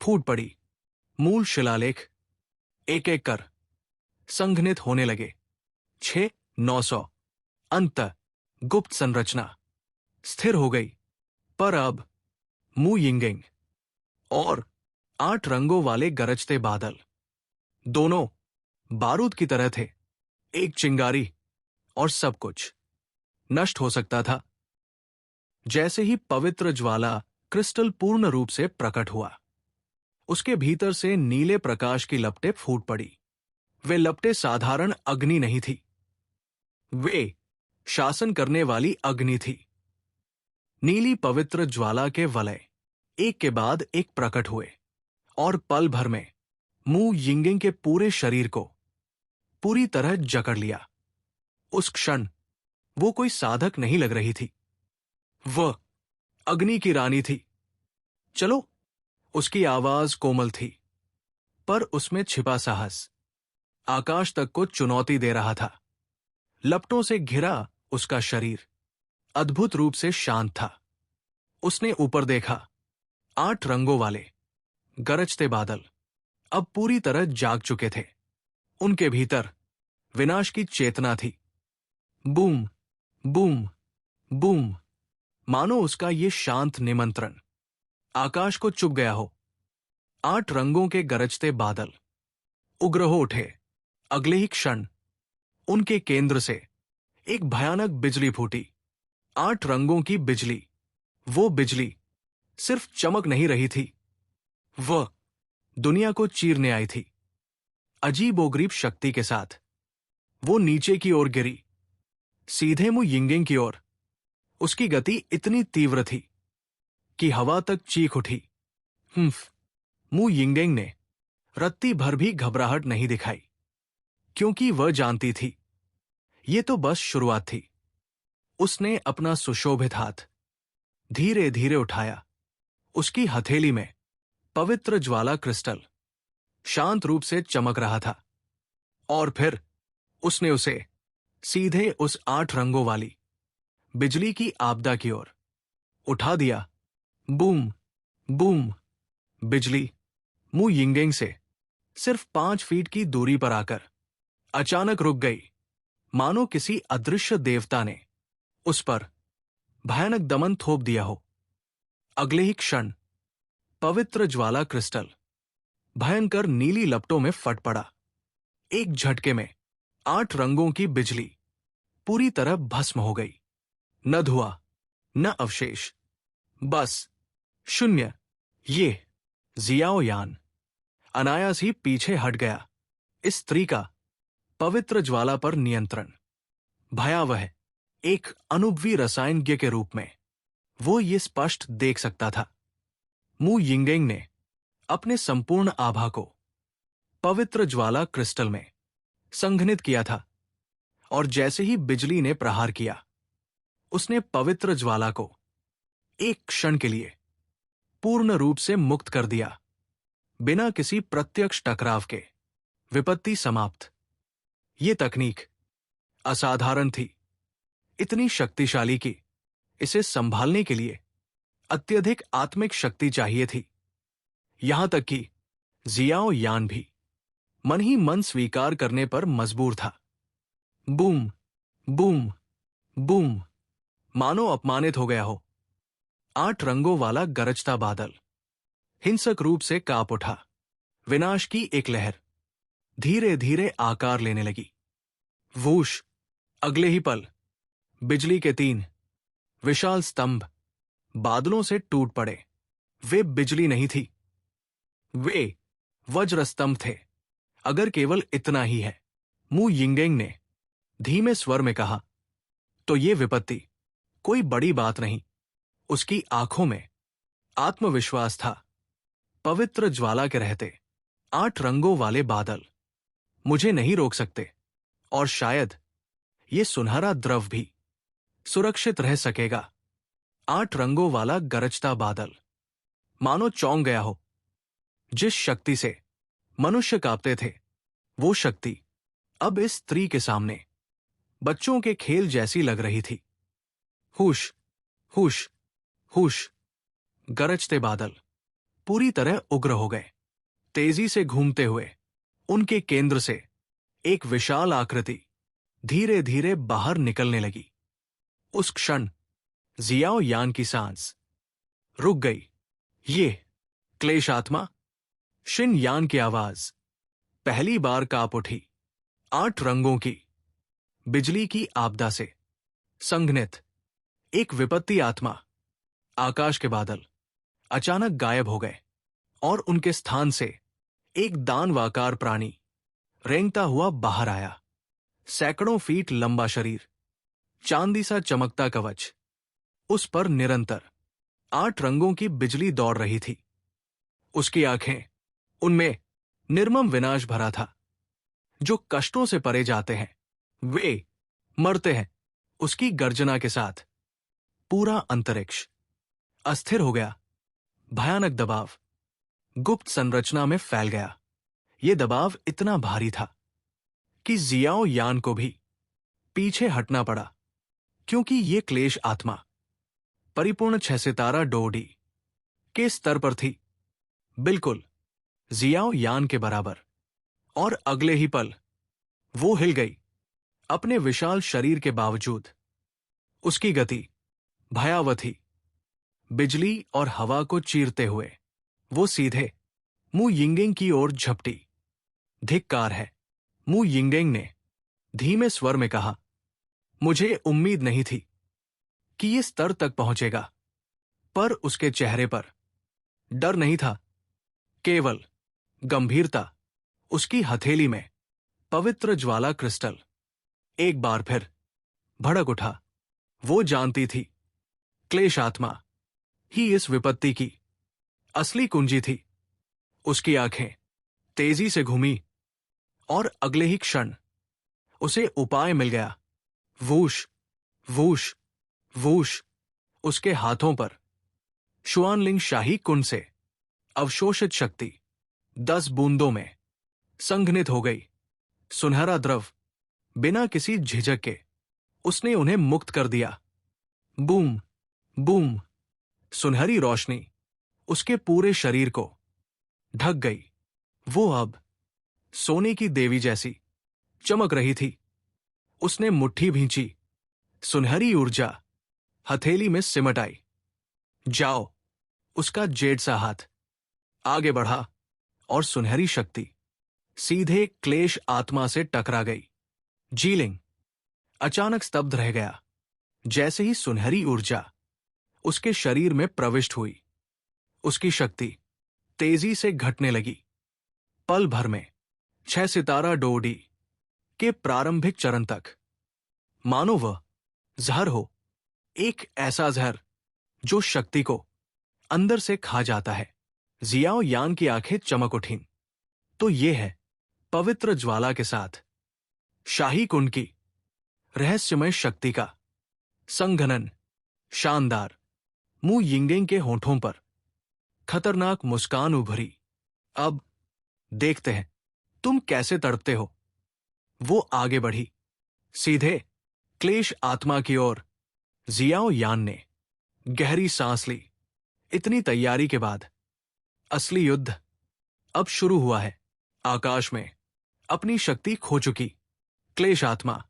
S1: फूट पड़ी। मूल शिलालेख एक एक कर संघनित होने लगे। 6-900 अंत गुप्त संरचना स्थिर हो गई। पर अब मु यिंगिंग और 8 रंगों वाले गरजते बादल दोनों बारूद की तरह थे। एक चिंगारी और सब कुछ नष्ट हो सकता था। जैसे ही पवित्र ज्वाला क्रिस्टल पूर्ण रूप से प्रकट हुआ, उसके भीतर से नीले प्रकाश की लपटें फूट पड़ी। वे लपटें साधारण अग्नि नहीं थी, वे शासन करने वाली अग्नि थी। नीली पवित्र ज्वाला के वलय एक के बाद एक प्रकट हुए और पल भर में मु यिंगिंग के पूरे शरीर को पूरी तरह जकड़ लिया। उस क्षण वो कोई साधक नहीं लग रही थी, वह अग्नि की रानी थी। चलो, उसकी आवाज कोमल थी, पर उसमें छिपा साहस आकाश तक को चुनौती दे रहा था। लपटों से घिरा उसका शरीर अद्भुत रूप से शांत था। उसने ऊपर देखा। 8 रंगों वाले गरजते बादल अब पूरी तरह जाग चुके थे। उनके भीतर विनाश की चेतना थी। बूम, बूम, बूम, मानो उसका ये शांत निमंत्रण आकाश को चुभ गया हो। 8 रंगों के गरजते बादल उग्र हो उठे। अगले ही क्षण उनके केंद्र से एक भयानक बिजली फूटी। 8 रंगों की बिजली। वो बिजली सिर्फ चमक नहीं रही थी, वह दुनिया को चीरने आई थी। अजीबोगरीब शक्ति के साथ वो नीचे की ओर गिरी, सीधे मु यिंगिंग की ओर। उसकी गति इतनी तीव्र थी कि हवा तक चीख उठी। मु यिंगिंग ने रत्ती भर भी घबराहट नहीं दिखाई, क्योंकि वह जानती थी ये तो बस शुरुआत थी। उसने अपना सुशोभित हाथ धीरे धीरे उठाया। उसकी हथेली में पवित्र ज्वाला क्रिस्टल शांत रूप से चमक रहा था, और फिर उसने उसे सीधे उस 8 रंगों वाली बिजली की आपदा की ओर उठा दिया। बूम, बूम, बिजली मु यिंगिंग से सिर्फ 5 फीट की दूरी पर आकर अचानक रुक गई, मानो किसी अदृश्य देवता ने उस पर भयानक दमन थोप दिया हो। अगले ही क्षण पवित्र ज्वाला क्रिस्टल भयंकर नीली लपटों में फट पड़ा। एक झटके में 8 रंगों की बिजली पूरी तरह भस्म हो गई। न धुआं, न अवशेष, बस शून्य। ये जियाओ यान अनायास ही पीछे हट गया। इस स्त्री का पवित्र ज्वाला पर नियंत्रण भयावह एक अनुभवी रसायनज्ञ के रूप में वो ये स्पष्ट देख सकता था। मु यिंगिंग ने अपने संपूर्ण आभा को पवित्र ज्वाला क्रिस्टल में संघनित किया था, और जैसे ही बिजली ने प्रहार किया, उसने पवित्र ज्वाला को एक क्षण के लिए पूर्ण रूप से मुक्त कर दिया। बिना किसी प्रत्यक्ष टकराव के विपत्ति समाप्त। ये तकनीक असाधारण थी, इतनी शक्तिशाली कि इसे संभालने के लिए अत्यधिक आत्मिक शक्ति चाहिए थी। यहां तक कि जियाओ यान भी मन ही मन स्वीकार करने पर मजबूर था। बूम, बूम, बूम, मानो अपमानित हो गया हो। 8 रंगों वाला गरजता बादल हिंसक रूप से कांप उठा। विनाश की एक लहर धीरे धीरे आकार लेने लगी। वूश, अगले ही पल बिजली के 3 विशाल स्तंभ बादलों से टूट पड़े। वे बिजली नहीं थी, वे वज्र स्तंभ थे। अगर केवल इतना ही है, मु यिंगिंग ने धीमे स्वर में कहा, तो ये विपत्ति कोई बड़ी बात नहीं। उसकी आंखों में आत्मविश्वास था। पवित्र ज्वाला के रहते 8 रंगों वाले बादल मुझे नहीं रोक सकते, और शायद ये सुनहरा द्रव भी सुरक्षित रह सकेगा। 8 रंगों वाला गरजता बादल मानो चौंक गया हो। जिस शक्ति से मनुष्य कांपते थे, वो शक्ति अब इस स्त्री के सामने बच्चों के खेल जैसी लग रही थी। हुश, हुश, हुश, गरजते बादल पूरी तरह उग्र हो गए। तेजी से घूमते हुए उनके केंद्र से एक विशाल आकृति धीरे धीरे बाहर निकलने लगी। उस क्षण जियाओ यान की सांस रुक गई। ये क्लेश आत्मा, शिन यान की आवाज पहली बार कांप उठी। 8 रंगों की बिजली की आपदा से संघनित एक विपत्ति आत्मा। आकाश के बादल अचानक गायब हो गए और उनके स्थान से एक दानवाकार प्राणी रेंगता हुआ बाहर आया। सैकड़ों फीट लंबा शरीर, चांदी सा चमकता कवच, उस पर निरंतर 8 रंगों की बिजली दौड़ रही थी। उसकी आंखें, उनमें निर्मम विनाश भरा था। जो कष्टों से परे जाते हैं वे मरते हैं। उसकी गर्जना के साथ पूरा अंतरिक्ष अस्थिर हो गया। भयानक दबाव गुप्त संरचना में फैल गया। यह दबाव इतना भारी था कि जियाओ यान को भी पीछे हटना पड़ा, क्योंकि ये क्लेश आत्मा परिपूर्ण 6 सितारा डोडी के स्तर पर थी, बिल्कुल जियाओ यान के बराबर। और अगले ही पल वो हिल गई। अपने विशाल शरीर के बावजूद उसकी गति भयावह थी। बिजली और हवा को चीरते हुए वो सीधे मु यिंगेंग की ओर झपटी। धिक्कार है, मु यिंगेंग ने धीमे स्वर में कहा। मुझे उम्मीद नहीं थी कि ये स्तर तक पहुंचेगा। पर उसके चेहरे पर डर नहीं था, केवल गंभीरता। उसकी हथेली में पवित्र ज्वाला क्रिस्टल एक बार फिर भड़क उठा। वो जानती थी क्लेश आत्मा ही इस विपत्ति की असली कुंजी थी। उसकी आंखें तेजी से घूमी और अगले ही क्षण उसे उपाय मिल गया। Whoosh, whoosh, whoosh. उसके हाथों पर शुआनलिंग शाही कुंड से अवशोषित शक्ति 10 बूंदों में संघनित हो गई। सुनहरा द्रव बिना किसी झिझक के उसने उन्हें मुक्त कर दिया। Boom, boom. सुनहरी रोशनी उसके पूरे शरीर को ढक गई। वो अब सोने की देवी जैसी चमक रही थी। उसने मुट्ठी भींची, सुनहरी ऊर्जा हथेली में सिमट आई। जाओ। उसका जेड सा हाथ आगे बढ़ा और सुनहरी शक्ति सीधे क्लेश आत्मा से टकरा गई। जीलिंग अचानक स्तब्ध रह गया। जैसे ही सुनहरी ऊर्जा उसके शरीर में प्रविष्ट हुई, उसकी शक्ति तेजी से घटने लगी। पल भर में 6 सितारा डोडी के प्रारंभिक चरण तक, मानो वह जहर हो। एक ऐसा जहर जो शक्ति को अंदर से खा जाता है। जियाओ यान की आंखें चमक उठीं। तो ये है पवित्र ज्वाला के साथ शाही कुंड की रहस्यमय शक्ति का संघनन। शानदार। मु यिंगेंग के होठों पर खतरनाक मुस्कान उभरी। अब देखते हैं तुम कैसे तड़पते हो। वो आगे बढ़ी, सीधे क्लेश आत्मा की ओर। जियाओ यान ने गहरी सांस ली। इतनी तैयारी के बाद असली युद्ध अब शुरू हुआ है। आकाश में अपनी शक्ति खो चुकी क्लेश आत्मा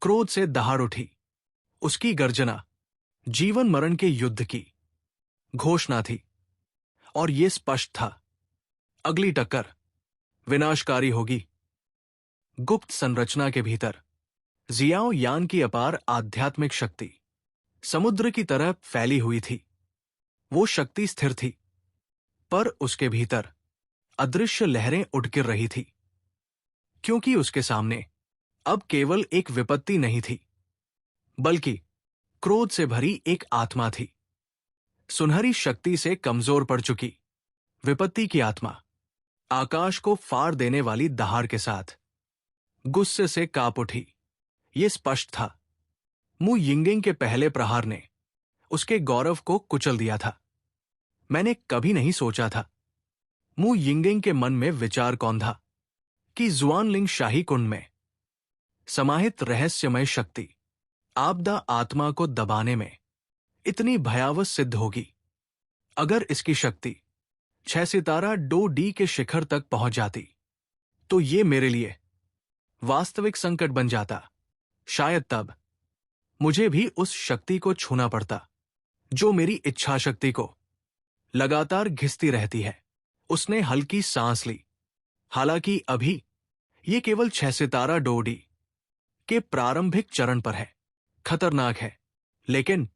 S1: क्रोध से दहाड़ उठी। उसकी गर्जना जीवन मरण के युद्ध की घोषणा थी। और यह स्पष्ट था, अगली टक्कर विनाशकारी होगी। गुप्त संरचना के भीतर जियाओ यान की अपार आध्यात्मिक शक्ति समुद्र की तरह फैली हुई थी। वो शक्ति स्थिर थी, पर उसके भीतर अदृश्य लहरें उठ गिर रही थी, क्योंकि उसके सामने अब केवल एक विपत्ति नहीं थी, बल्कि क्रोध से भरी एक आत्मा थी। सुनहरी शक्ति से कमजोर पड़ चुकी विपत्ति की आत्मा आकाश को फाड़ देने वाली दहाड़ के साथ गुस्से से कांप उठी। यह स्पष्ट था, मु यिंगेंग के पहले प्रहार ने उसके गौरव को कुचल दिया था। मैंने कभी नहीं सोचा था, मु यिंगेंग के मन में विचार कौंधा, कि जुआनलिंग शाही कुंड में समाहित रहस्यमय शक्ति आपदा आत्मा को दबाने में इतनी भयावह सिद्ध होगी। अगर इसकी शक्ति 6 सितारा डो डी के शिखर तक पहुंच जाती तो ये मेरे लिए वास्तविक संकट बन जाता। शायद तब मुझे भी उस शक्ति को छूना पड़ता जो मेरी इच्छा शक्ति को लगातार घिसती रहती है। उसने हल्की सांस ली। हालांकि अभी ये केवल 6 सितारा डोडी के प्रारंभिक चरण पर है। खतरनाक है, लेकिन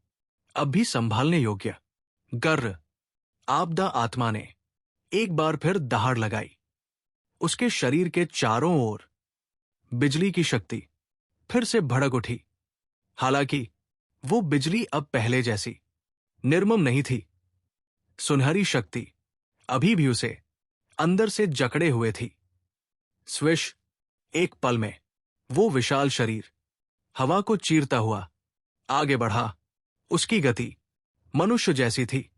S1: अब भी संभालने योग्य। गर्र आपदा आत्मा ने एक बार फिर दहाड़ लगाई। उसके शरीर के चारों ओर बिजली की शक्ति फिर से भड़क उठी। हालांकि वो बिजली अब पहले जैसी निर्मम नहीं थी। सुनहरी शक्ति अभी भी उसे अंदर से जकड़े हुए थी। स्विश, एक पल में वो विशाल शरीर हवा को चीरता हुआ आगे बढ़ा। उसकी गति मनुष्य जैसी थी।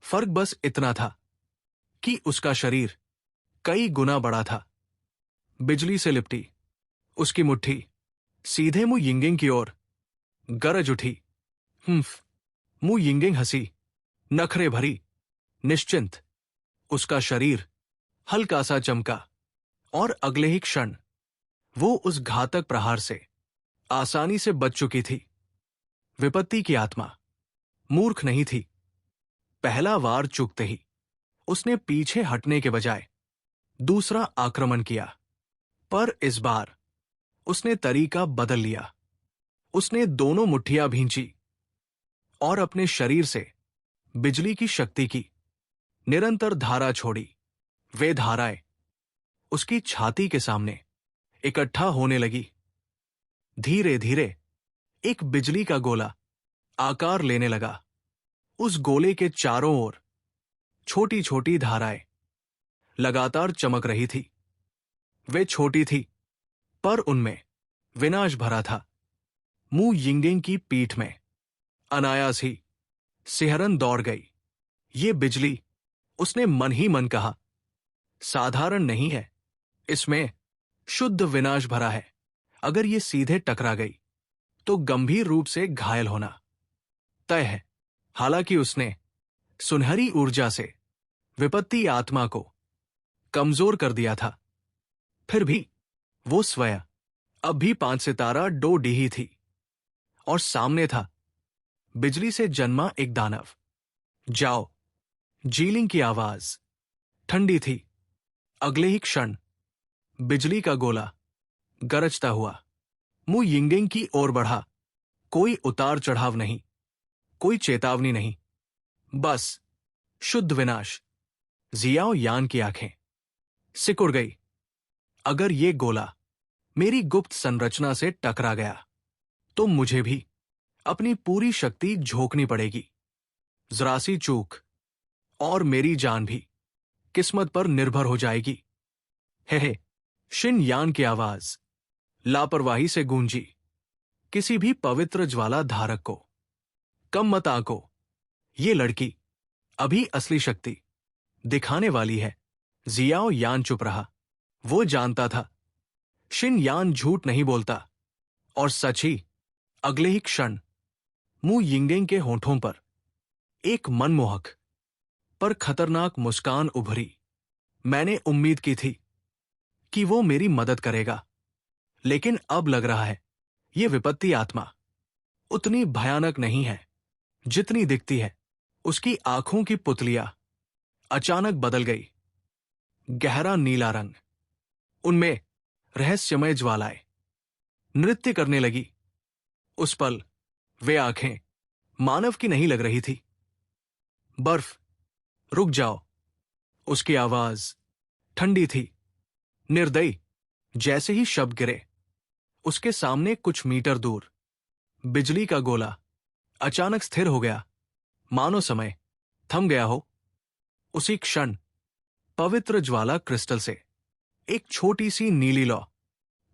S1: फर्क बस इतना था कि उसका शरीर कई गुना बड़ा था। बिजली से लिपटी उसकी मुट्ठी सीधे मु यिंगिंग की ओर गरज उठी। मु यिंगिंग हंसी, नखरे भरी, निश्चिंत। उसका शरीर हल्का सा चमका और अगले ही क्षण वो उस घातक प्रहार से आसानी से बच चुकी थी। विपत्ति की आत्मा मूर्ख नहीं थी। पहला वार चूकते ही उसने पीछे हटने के बजाय दूसरा आक्रमण किया। पर इस बार उसने तरीका बदल लिया। उसने दोनों मुट्ठियां भींची और अपने शरीर से बिजली की शक्ति की निरंतर धारा छोड़ी। वे धाराएं उसकी छाती के सामने इकट्ठा होने लगी। धीरे धीरे एक बिजली का गोला आकार लेने लगा। उस गोले के चारों ओर छोटी छोटी धाराएं लगातार चमक रही थी। वे छोटी थी, पर उनमें विनाश भरा था। मु यिंगिंग की पीठ में अनायास ही सिहरन दौड़ गई। ये बिजली, उसने मन ही मन कहा, साधारण नहीं है। इसमें शुद्ध विनाश भरा है। अगर ये सीधे टकरा गई तो गंभीर रूप से घायल होना तय है। हालांकि उसने सुनहरी ऊर्जा से विपत्ति आत्मा को कमजोर कर दिया था, फिर भी वो स्वयं अब भी 5 सितारा डो डी ही थी। और सामने था बिजली से जन्मा एक दानव। जाओ। जीलिंग की आवाज ठंडी थी। अगले ही क्षण बिजली का गोला गरजता हुआ मु यिंगिंग की ओर बढ़ा। कोई उतार चढ़ाव नहीं, कोई चेतावनी नहीं, बस शुद्ध विनाश। जियाओ यान की आंखें सिकुड़ गई। अगर ये गोला मेरी गुप्त संरचना से टकरा गया तो मुझे भी अपनी पूरी शक्ति झोंकनी पड़ेगी। जरा सी चूक और मेरी जान भी किस्मत पर निर्भर हो जाएगी। हे शिन यान की आवाज लापरवाही से गूंजी। किसी भी पवित्र ज्वाला धारक को कम मत आंको। ये लड़की अभी असली शक्ति दिखाने वाली है। जियाओ यान चुप रहा। वो जानता था शिन यान झूठ नहीं बोलता। और सच ही अगले ही क्षण मु यिंगिंग के होठों पर एक मनमोहक पर खतरनाक मुस्कान उभरी। मैंने उम्मीद की थी कि वो मेरी मदद करेगा, लेकिन अब लग रहा है ये विपत्ति आत्मा उतनी भयानक नहीं है जितनी दिखती है। उसकी आंखों की पुतलियां अचानक बदल गई। गहरा नीला रंग, उनमें रहस्यमय ज्वालाएं नृत्य करने लगी। उस पल वे आंखें मानव की नहीं लग रही थी। बर्फ, रुक जाओ। उसकी आवाज ठंडी थी, निर्दयी। जैसे ही शब्द गिरे, उसके सामने कुछ मीटर दूर बिजली का गोला अचानक स्थिर हो गया, मानो समय थम गया हो। उसी क्षण पवित्र ज्वाला क्रिस्टल से एक छोटी सी नीली लौ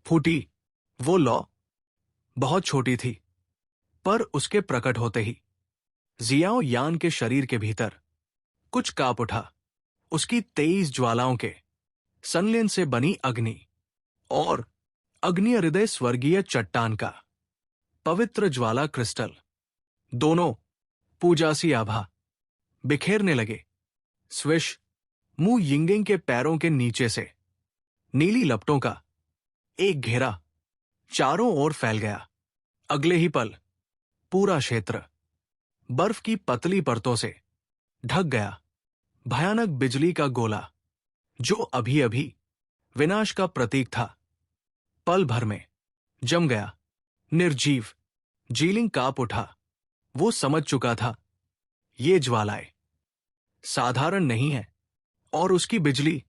S1: फूटी। वो लौ बहुत छोटी थी, पर उसके प्रकट होते ही जियाओ यान के शरीर के भीतर कुछ कांप उठा। उसकी 23 ज्वालाओं के संलयन से बनी अग्नि और अग्नि हृदय स्वर्गीय चट्टान का पवित्र ज्वाला क्रिस्टल, दोनों पूजासी आभा बिखेरने लगे। स्विश, मु यिंगिंग के पैरों के नीचे से नीली लपटों का एक घेरा चारों ओर फैल गया। अगले ही पल पूरा क्षेत्र बर्फ की पतली परतों से ढक गया। भयानक बिजली का गोला, जो अभी अभी विनाश का प्रतीक था, पल भर में जम गया, निर्जीव। जीलिंग कांप उठा। वो समझ चुका था, ये ज्वालाएं साधारण नहीं है और उसकी बिजली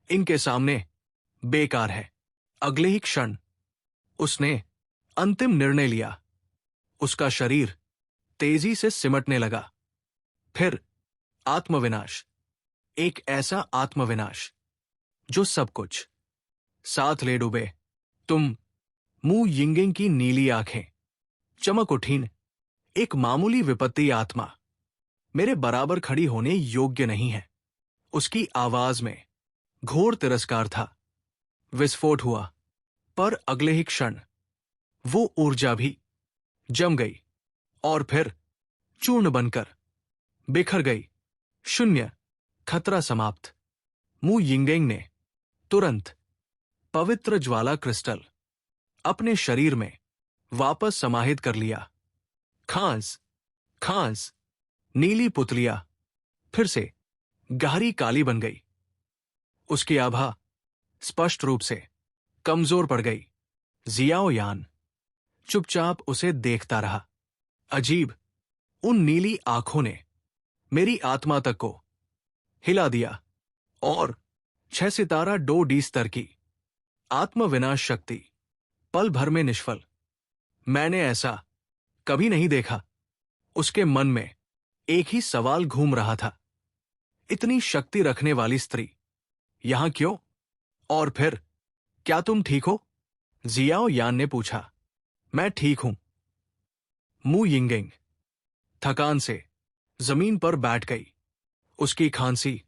S1: इनके सामने बेकार है। अगले ही क्षण उसने अंतिम निर्णय लिया। उसका शरीर तेजी से सिमटने लगा। फिर आत्मविनाश, एक ऐसा आत्मविनाश जो सब कुछ साथ ले डूबे। तुम, मु यिंगिंग की नीली आंखें चमक उठीं। एक मामूली विपत्ति आत्मा मेरे बराबर खड़ी होने योग्य नहीं है। उसकी आवाज में घोर तिरस्कार था। विस्फोट हुआ, पर अगले ही क्षण वो ऊर्जा भी जम गई और फिर चूर्ण बनकर बिखर गई। शून्य, खतरा समाप्त। मु यिंगिंग ने तुरंत पवित्र ज्वाला क्रिस्टल अपने शरीर में वापस समाहित कर लिया। खांस खांस, नीली पुतलियां फिर से गहरी काली बन गई। उसकी आभा स्पष्ट रूप से कमजोर पड़ गई। जियाओ यान चुपचाप उसे देखता रहा। अजीब, उन नीली आंखों ने मेरी आत्मा तक को हिला दिया और 6 सितारा 2D स्तर की आत्मविनाश शक्ति पल भर में निष्फल। मैंने ऐसा कभी नहीं देखा। उसके मन में एक ही सवाल घूम रहा था, इतनी शक्ति रखने वाली स्त्री यहां क्यों? और फिर, क्या तुम ठीक हो? जियाओ यान ने पूछा। मैं ठीक हूं। मु यिंगिंग थकान से जमीन पर बैठ गई। उसकी खांसी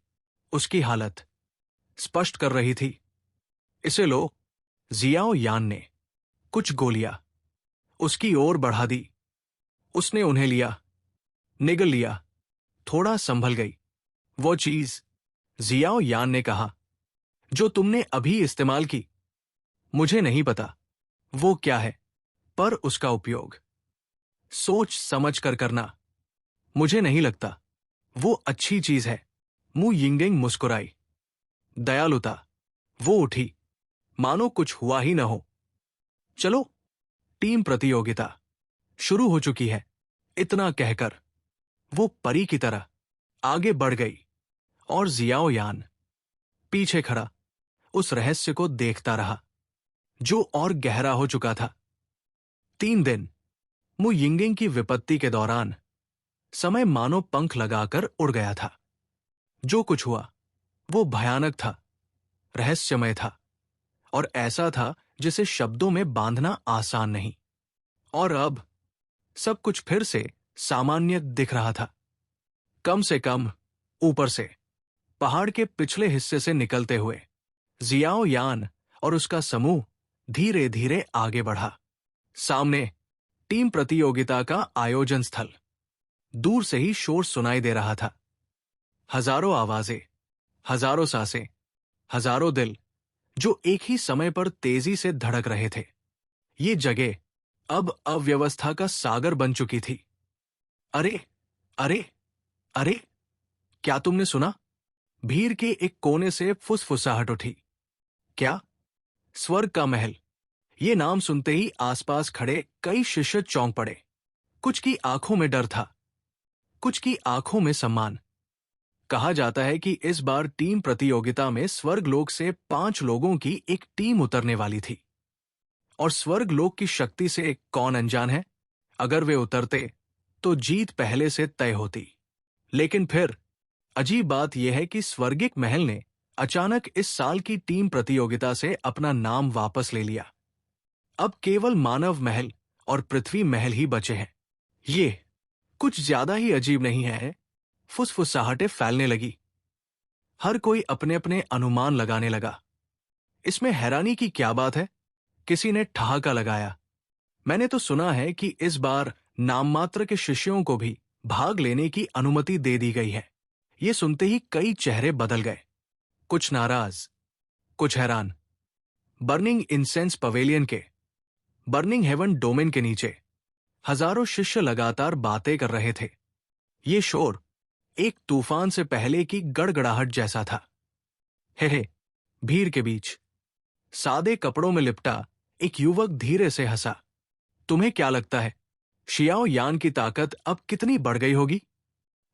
S1: उसकी हालत स्पष्ट कर रही थी। इसे लो। जियाओ यान ने कुछ गोलियां उसकी ओर बढ़ा दी। उसने उन्हें लिया, निगल लिया, थोड़ा संभल गई। वो चीज, जियाओ यान ने कहा, जो तुमने अभी इस्तेमाल की, मुझे नहीं पता वो क्या है, पर उसका उपयोग सोच समझ कर करना। मुझे नहीं लगता वो अच्छी चीज है। मु यिंगिंग मुस्कुराई। दयालुता। वो उठी, मानो कुछ हुआ ही न हो। चलो, टीम प्रतियोगिता शुरू हो चुकी है। इतना कहकर वो परी की तरह आगे बढ़ गई और जियाओ यान पीछे खड़ा उस रहस्य को देखता रहा, जो और गहरा हो चुका था। 3 दिन मु यिंगिंग की विपत्ति के दौरान समय मानो पंख लगाकर उड़ गया था। जो कुछ हुआ वो भयानक था, रहस्यमय था और ऐसा था जिसे शब्दों में बांधना आसान नहीं। और अब सब कुछ फिर से सामान्य दिख रहा था। कम से कम ऊपर से, पहाड़ के पिछले हिस्से से निकलते हुए जियाओ यान और उसका समूह धीरे धीरे आगे बढ़ा। सामने टीम प्रतियोगिता का आयोजन स्थल। दूर से ही शोर सुनाई दे रहा था। हजारों आवाजें, हजारों सांसें, हजारों दिल जो एक ही समय पर तेजी से धड़क रहे थे। ये जगह अब अव्यवस्था का सागर बन चुकी थी। अरे अरे अरे, क्या तुमने सुना? भीड़ के एक कोने से फुसफुसाहट उठी। क्या? स्वर्ग का महल। ये नाम सुनते ही आसपास खड़े कई शिष्य चौंक पड़े। कुछ की आंखों में डर था, कुछ की आंखों में सम्मान। कहा जाता है कि इस बार टीम प्रतियोगिता में स्वर्गलोक से 5 लोगों की एक टीम उतरने वाली थी। और स्वर्गलोक की शक्ति से कौन अनजान है? अगर वे उतरते तो जीत पहले से तय होती। लेकिन फिर अजीब बात यह है कि स्वर्गिक महल ने अचानक इस साल की टीम प्रतियोगिता से अपना नाम वापस ले लिया। अब केवल मानव महल और पृथ्वी महल ही बचे हैं। ये कुछ ज्यादा ही अजीब नहीं है? फुसफुसाहटें फैलने लगी। हर कोई अपने अपने अनुमान लगाने लगा। इसमें हैरानी की क्या बात है? किसी ने ठहाका लगाया। मैंने तो सुना है कि इस बार नाममात्र के शिष्यों को भी भाग लेने की अनुमति दे दी गई है। ये सुनते ही कई चेहरे बदल गए, कुछ नाराज, कुछ हैरान। बर्निंग इंसेंस पवेलियन के, बर्निंग हेवन डोमेन के नीचे हजारों शिष्य लगातार बातें कर रहे थे। ये शोर एक तूफान से पहले की गड़गड़ाहट जैसा था। हे, भीड़ के बीच सादे कपड़ों में लिपटा एक युवक धीरे से हंसा। तुम्हें क्या लगता है, शियाओ यान की ताकत अब कितनी बढ़ गई होगी?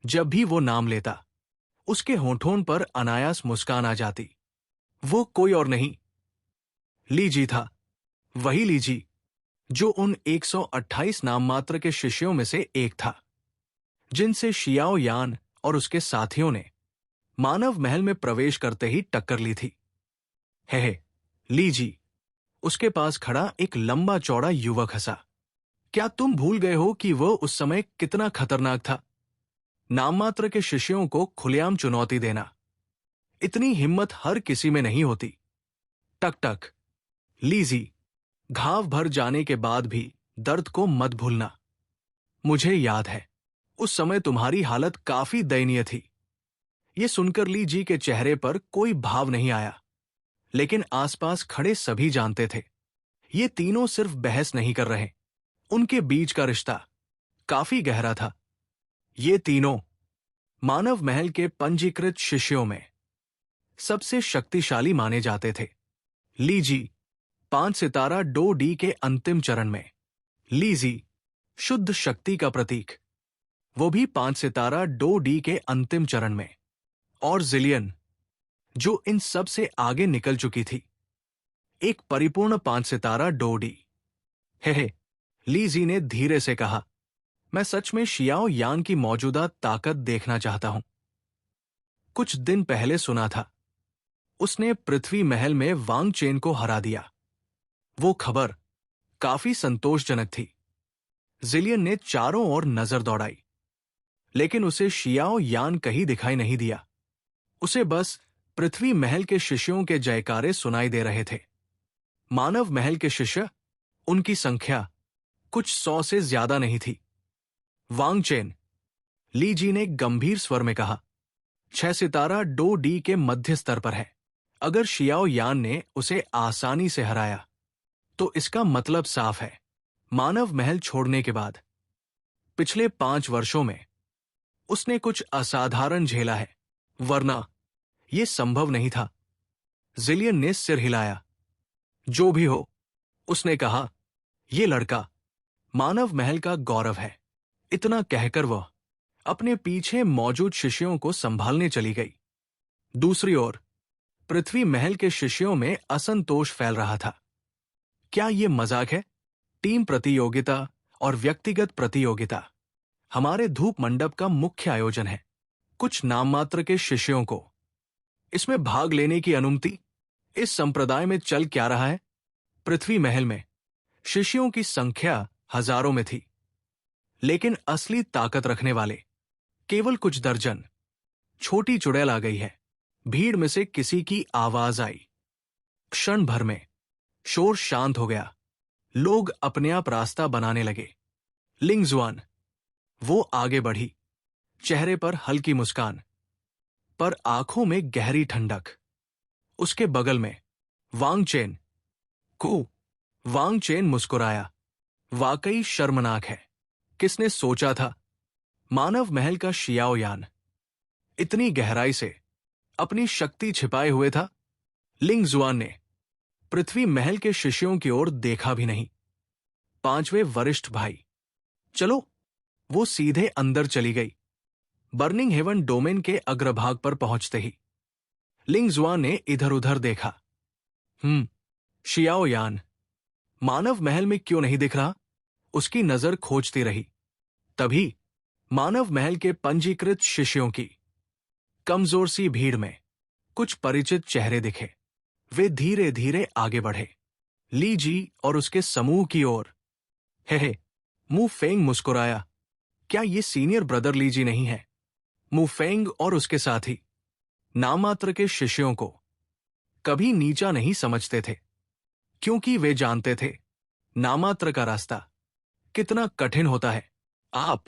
S1: जब भी वो नाम लेता, उसके होठों पर अनायास मुस्कान आ जाती। वो कोई और नहीं, लीजी था। वही लीजी जो उन 128 नाम मात्र के शिष्यों में से एक था, जिनसे शियाओ यान और उसके साथियों ने मानव महल में प्रवेश करते ही टक्कर ली थी। हे, लीजी, उसके पास खड़ा एक लंबा चौड़ा युवक हंसा। क्या तुम भूल गए हो कि वह उस समय कितना खतरनाक था? नाम मात्र के शिष्यों को खुलेआम चुनौती देना, इतनी हिम्मत हर किसी में नहीं होती। टक टक, लीजी, घाव भर जाने के बाद भी दर्द को मत भूलना। मुझे याद है, उस समय तुम्हारी हालत काफी दयनीय थी। ये सुनकर लीजी के चेहरे पर कोई भाव नहीं आया, लेकिन आसपास खड़े सभी जानते थे, ये तीनों सिर्फ बहस नहीं कर रहे। उनके बीच का रिश्ता काफी गहरा था। ये तीनों मानव महल के पंजीकृत शिष्यों में सबसे शक्तिशाली माने जाते थे। लीजी 5 सितारा डो डी के अंतिम चरण में, लीजी शुद्ध शक्ति का प्रतीक, वो भी 5 सितारा डो डी के अंतिम चरण में, और जिलियन जो इन सब से आगे निकल चुकी थी, एक परिपूर्ण 5 सितारा डो डी। हे, लीजी ने धीरे से कहा, मैं सच में शियाओ यान की मौजूदा ताकत देखना चाहता हूं। कुछ दिन पहले सुना था, उसने पृथ्वी महल में वांग चेन को हरा दिया। वो खबर काफी संतोषजनक थी। जिलियन ने चारों ओर नजर दौड़ाई, लेकिन उसे शियाओ यान कहीं दिखाई नहीं दिया। उसे बस पृथ्वी महल के शिष्यों के जयकारे सुनाई दे रहे थे। मानव महल के शिष्य, उनकी संख्या कुछ 100 से ज्यादा नहीं थी। वांग चेन, लीजी ने गंभीर स्वर में कहा, 6 सितारा डो डी के मध्य स्तर पर है। अगर शियाओ यान ने उसे आसानी से हराया, तो इसका मतलब साफ है, मानव महल छोड़ने के बाद पिछले 5 वर्षों में उसने कुछ असाधारण झेला है, वरना यह संभव नहीं था। जिलियन ने सिर हिलाया। जो भी हो, उसने कहा, यह लड़का मानव महल का गौरव है। इतना कहकर वह अपने पीछे मौजूद शिष्यों को संभालने चली गई। दूसरी ओर पृथ्वी महल के शिष्यों में असंतोष फैल रहा था। क्या यह मजाक है? टीम प्रतियोगिता और व्यक्तिगत प्रतियोगिता हमारे धूप मंडप का मुख्य आयोजन है। कुछ नाममात्र के शिष्यों को इसमें भाग लेने की अनुमति? इस संप्रदाय में चल क्या रहा है? पृथ्वी महल में शिष्यों की संख्या हजारों में थी, लेकिन असली ताकत रखने वाले केवल कुछ दर्जन। छोटी चुड़ैल आ गई है। भीड़ में से किसी की आवाज आई। क्षण भर में शोर शांत हो गया। लोग अपने आप रास्ता बनाने लगे। लिंगजुआन, वो आगे बढ़ी, चेहरे पर हल्की मुस्कान, पर आंखों में गहरी ठंडक। उसके बगल में वांग चेन। वांग चेन मुस्कुराया। वाकई शर्मनाक है। किसने सोचा था मानव महल का शियाओ यान इतनी गहराई से अपनी शक्ति छिपाए हुए था? लिंगजुआन ने पृथ्वी महल के शिष्यों की ओर देखा भी नहीं। 5वें वरिष्ठ भाई, चलो। वो सीधे अंदर चली गई। बर्निंग हेवन डोमेन के अग्रभाग पर पहुंचते ही लिंगजुआन ने इधर उधर देखा। शियाओ यान मानव महल में क्यों नहीं दिख रहा? उसकी नजर खोजती रही। तभी मानव महल के पंजीकृत शिष्यों की कमजोर सी भीड़ में कुछ परिचित चेहरे दिखे। वे धीरे धीरे आगे बढ़े, लीजी और उसके समूह की ओर। हे, मु फेंग मुस्कुराया। क्या ये सीनियर ब्रदर लीजी नहीं है? मु फेंग और उसके साथी नामात्र के शिष्यों को कभी नीचा नहीं समझते थे, क्योंकि वे जानते थे नामात्र का रास्ता कितना कठिन होता है। आप,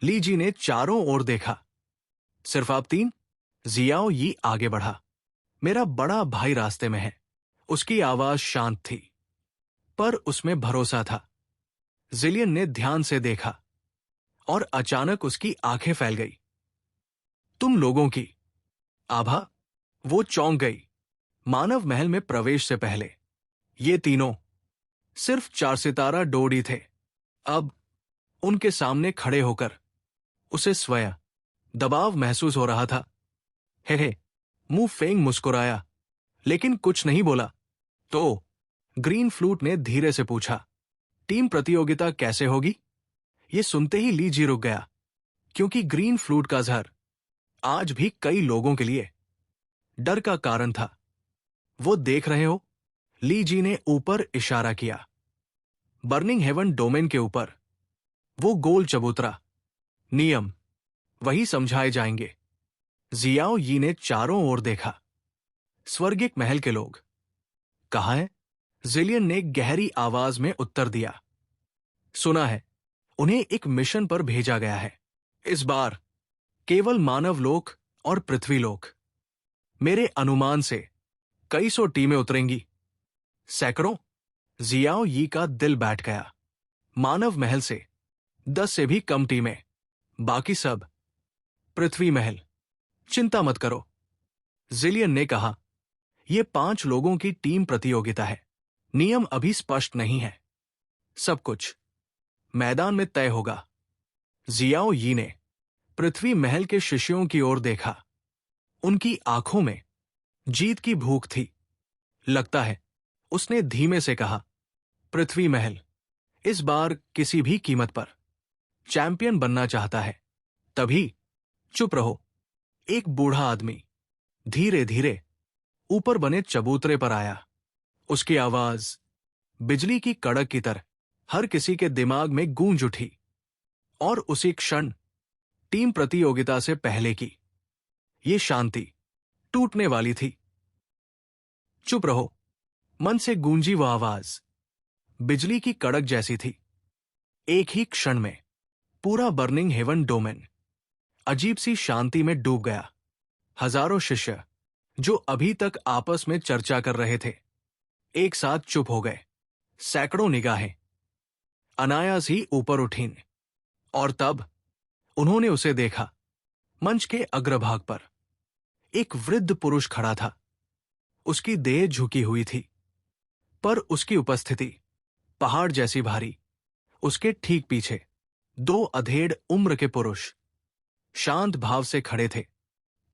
S1: ली जी ने चारों ओर देखा। सिर्फ आप तीन? जियाओ यी आगे बढ़ा। मेरा बड़ा भाई रास्ते में है। उसकी आवाज शांत थी, पर उसमें भरोसा था। जिलियन ने ध्यान से देखा और अचानक उसकी आंखें फैल गई। तुम लोगों की? आभा? वो चौंक गई। मानव महल में प्रवेश से पहले ये तीनों सिर्फ 4 सितारा डोडी थे। अब उनके सामने खड़े होकर उसे स्वयं दबाव महसूस हो रहा था। हे, मुंह फेंग मुस्कुराया, लेकिन कुछ नहीं बोला। तो ग्रीन फ्लूट ने धीरे से पूछा, टीम प्रतियोगिता कैसे होगी? ये सुनते ही ली जी रुक गया, क्योंकि ग्रीन फ्लूट का जहर आज भी कई लोगों के लिए डर का कारण था। वो देख रहे हो? ली जी ने ऊपर इशारा किया। बर्निंग हेवन डोमेन के ऊपर वो गोल चबूतरा। नियम वही समझाए जाएंगे। जियाओ यी ने चारों ओर देखा। स्वर्गिक महल के लोग कहाँ हैं? जिलियन ने गहरी आवाज में उत्तर दिया। सुना है, उन्हें एक मिशन पर भेजा गया है। इस बार केवल मानव लोक और पृथ्वी लोक। मेरे अनुमान से कई सौ टीमें उतरेंगी। सैकड़ों? जियाओ यी का दिल बैठ गया। मानव महल से 10 से भी कम टीमें, बाकी सब पृथ्वी महल। चिंता मत करो, जिलियन ने कहा। यह 5 लोगों की टीम प्रतियोगिता है। नियम अभी स्पष्ट नहीं है। सब कुछ मैदान में तय होगा। जियाओ यी ने पृथ्वी महल के शिष्यों की ओर देखा। उनकी आंखों में जीत की भूख थी। लगता है, उसने धीमे से कहा, पृथ्वी महल इस बार किसी भी कीमत पर चैंपियन बनना चाहता है। तभी चुप रहो। एक बूढ़ा आदमी धीरे धीरे ऊपर बने चबूतरे पर आया। उसकी आवाज बिजली की कड़क की तरह हर किसी के दिमाग में गूंज उठी। और उसी क्षण टीम प्रतियोगिता से पहले की ये शांति टूटने वाली थी। चुप रहो। मन से गूंजी वह आवाज बिजली की कड़क जैसी थी। एक ही क्षण में पूरा बर्निंग हेवन डोमेन अजीब सी शांति में डूब गया। हजारों शिष्य जो अभी तक आपस में चर्चा कर रहे थे, एक साथ चुप हो गए। सैकड़ों निगाहें अनायास ही ऊपर उठीं, और तब उन्होंने उसे देखा। मंच के अग्रभाग पर एक वृद्ध पुरुष खड़ा था। उसकी देह झुकी हुई थी, पर उसकी उपस्थिति पहाड़ जैसी भारी। उसके ठीक पीछे 2 अधेड़ उम्र के पुरुष शांत भाव से खड़े थे।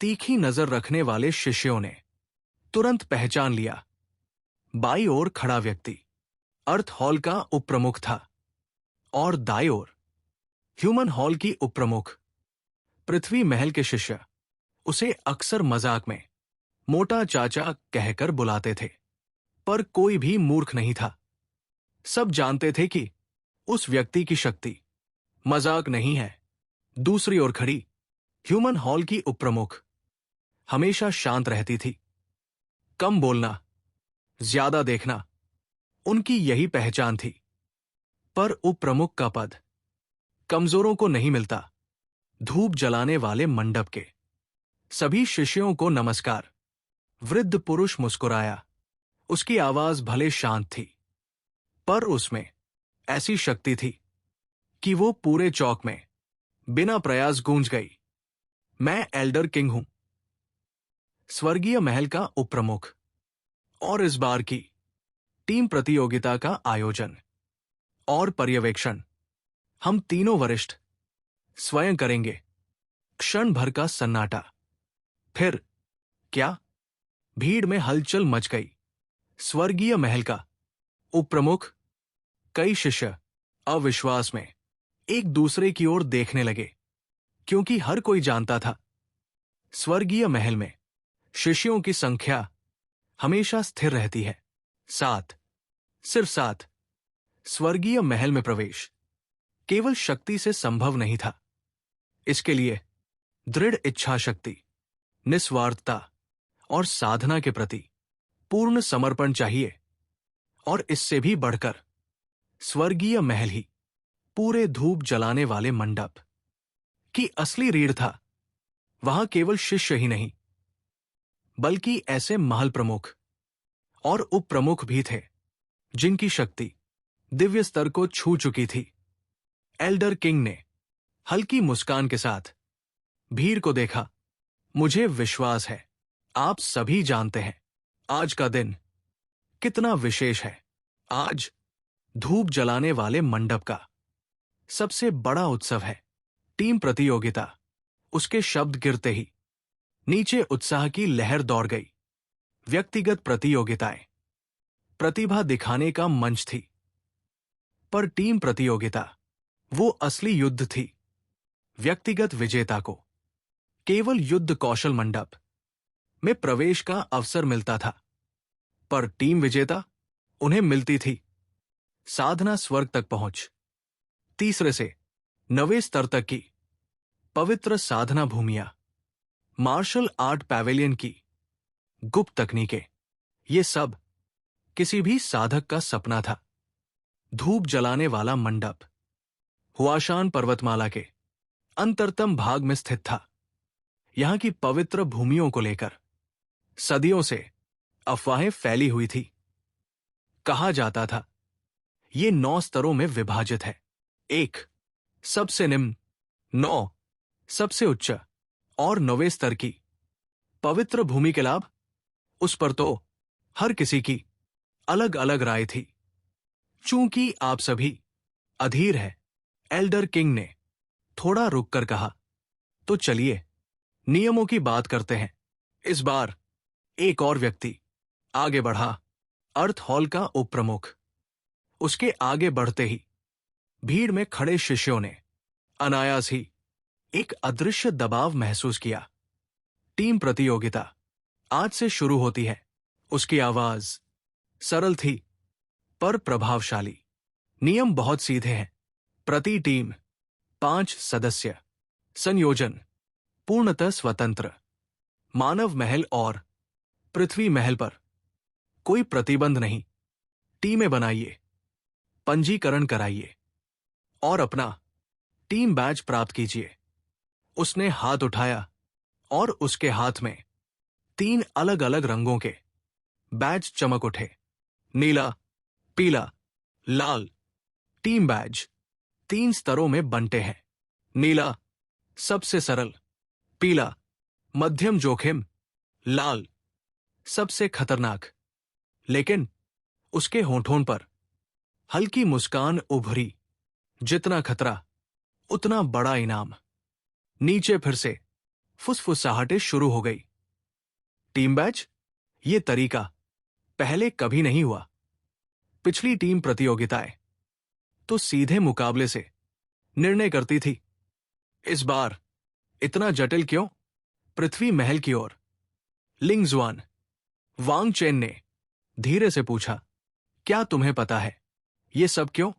S1: तीखी नजर रखने वाले शिष्यों ने तुरंत पहचान लिया। बाईं ओर खड़ा व्यक्ति अर्थ हॉल का उपप्रमुख था, और दाईं ओर ह्यूमन हॉल की उपप्रमुख। पृथ्वी महल के शिष्य उसे अक्सर मजाक में मोटा चाचा कहकर बुलाते थे, पर कोई भी मूर्ख नहीं था। सब जानते थे कि उस व्यक्ति की शक्ति मजाक नहीं है। दूसरी ओर खड़ी ह्यूमन हॉल की उपप्रमुख हमेशा शांत रहती थी। कम बोलना, ज्यादा देखना, उनकी यही पहचान थी। पर उपप्रमुख का पद कमजोरों को नहीं मिलता। धूप जलाने वाले मंडप के सभी शिष्यों को नमस्कार। वृद्ध पुरुष मुस्कुराया। उसकी आवाज भले शांत थी, पर उसमें ऐसी शक्ति थी कि वो पूरे चौक में बिना प्रयास गूंज गई। मैं एल्डर किंग हूं, स्वर्गीय महल का उपप्रमुख, और इस बार की टीम प्रतियोगिता का आयोजन और पर्यवेक्षण हम तीनों वरिष्ठ स्वयं करेंगे। क्षण भर का सन्नाटा। फिर क्या? भीड़ में हलचल मच गई। स्वर्गीय महल का उपप्रमुख, कई शिष्य अविश्वास में एक दूसरे की ओर देखने लगे, क्योंकि हर कोई जानता था स्वर्गीय महल में शिष्यों की संख्या हमेशा स्थिर रहती है। 7, सिर्फ 7। स्वर्गीय महल में प्रवेश केवल शक्ति से संभव नहीं था। इसके लिए दृढ़ इच्छा शक्ति, निस्वार्थता और साधना के प्रति पूर्ण समर्पण चाहिए। और इससे भी बढ़कर स्वर्गीय महल ही पूरे धूप जलाने वाले मंडप। उसकी असली रीढ़ था। वहां केवल शिष्य ही नहीं, बल्कि ऐसे महल प्रमुख और उप प्रमुख भी थे जिनकी शक्ति दिव्य स्तर को छू चुकी थी। एल्डर किंग ने हल्की मुस्कान के साथ भीड़ को देखा। मुझे विश्वास है आप सभी जानते हैं आज का दिन कितना विशेष है। आज धूप जलाने वाले मंडप का सबसे बड़ा उत्सव है। टीम प्रतियोगिता। उसके शब्द गिरते ही नीचे उत्साह की लहर दौड़ गई। व्यक्तिगत प्रतियोगिताएं प्रतिभा दिखाने का मंच थी, पर टीम प्रतियोगिता वो असली युद्ध थी। व्यक्तिगत विजेता को केवल युद्ध कौशल मंडप में प्रवेश का अवसर मिलता था, पर टीम विजेता उन्हें मिलती थी साधना स्वर्ग तक पहुंच, तीसरे से 9वें स्तर तक की पवित्र साधना भूमियां, मार्शल आर्ट पैवेलियन की गुप्त तकनीकें। ये सब किसी भी साधक का सपना था। धूप जलाने वाला मंडप हुआशान पर्वतमाला के अंतरतम भाग में स्थित था। यहां की पवित्र भूमियों को लेकर सदियों से अफवाहें फैली हुई थी। कहा जाता था ये 9 स्तरों में विभाजित है। 1 सबसे निम्न, 9 सबसे उच्च और 9वें स्तर की पवित्र भूमि के लाभ। उस पर तो हर किसी की अलग अलग राय थी। चूंकि आप सभी अधीर है, एल्डर किंग ने थोड़ा रुककर कहा, तो चलिए नियमों की बात करते हैं। इस बार एक और व्यक्ति आगे बढ़ा, अर्थ हॉल का उप प्रमुख। उसके आगे बढ़ते ही भीड़ में खड़े शिष्यों ने अनायास ही एक अदृश्य दबाव महसूस किया। टीम प्रतियोगिता आज से शुरू होती है। उसकी आवाज सरल थी पर प्रभावशाली। नियम बहुत सीधे हैं। प्रति टीम 5 सदस्य, संयोजन पूर्णतः स्वतंत्र। मानव महल और पृथ्वी महल पर कोई प्रतिबंध नहीं। टीमें बनाइए, पंजीकरण कराइए और अपना टीम बैज प्राप्त कीजिए। उसने हाथ उठाया और उसके हाथ में 3 अलग अलग रंगों के बैज चमक उठे। नीला, पीला, लाल। टीम बैज 3 स्तरों में बंटे हैं। नीला सबसे सरल, पीला मध्यम जोखिम, लाल सबसे खतरनाक। लेकिन उसके होठों पर हल्की मुस्कान उभरी। जितना खतरा उतना बड़ा इनाम। नीचे फिर से फुसफुसाहटें शुरू हो गई। टीम बैच, ये तरीका पहले कभी नहीं हुआ। पिछली टीम प्रतियोगिताएं तो सीधे मुकाबले से निर्णय करती थी। इस बार इतना जटिल क्यों? पृथ्वी महल की ओर लिंगजुआन वांग चेन ने धीरे से पूछा, क्या तुम्हें पता है ये सब क्यों?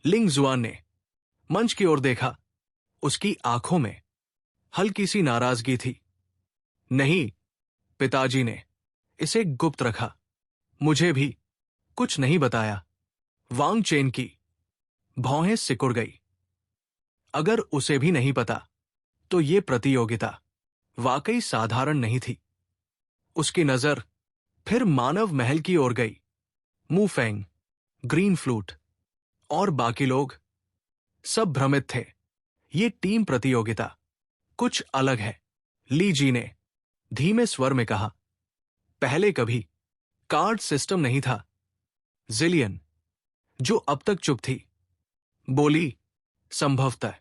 S1: लिंगजुआन ने मंच की ओर देखा। उसकी आंखों में हल्की सी नाराजगी थी। नहीं, पिताजी ने इसे गुप्त रखा। मुझे भी कुछ नहीं बताया। वांग चेन की भौहें सिकुड़ गई। अगर उसे भी नहीं पता तो ये प्रतियोगिता वाकई साधारण नहीं थी। उसकी नजर फिर मानव महल की ओर गई। मू फेंग, ग्रीन फ्लूट और बाकी लोग सब भ्रमित थे। ये टीम प्रतियोगिता कुछ अलग है। ली जी ने धीमे स्वर में कहा, पहले कभी कार्ड सिस्टम नहीं था। जिलियन, जो अब तक चुप थी, बोली, संभवतः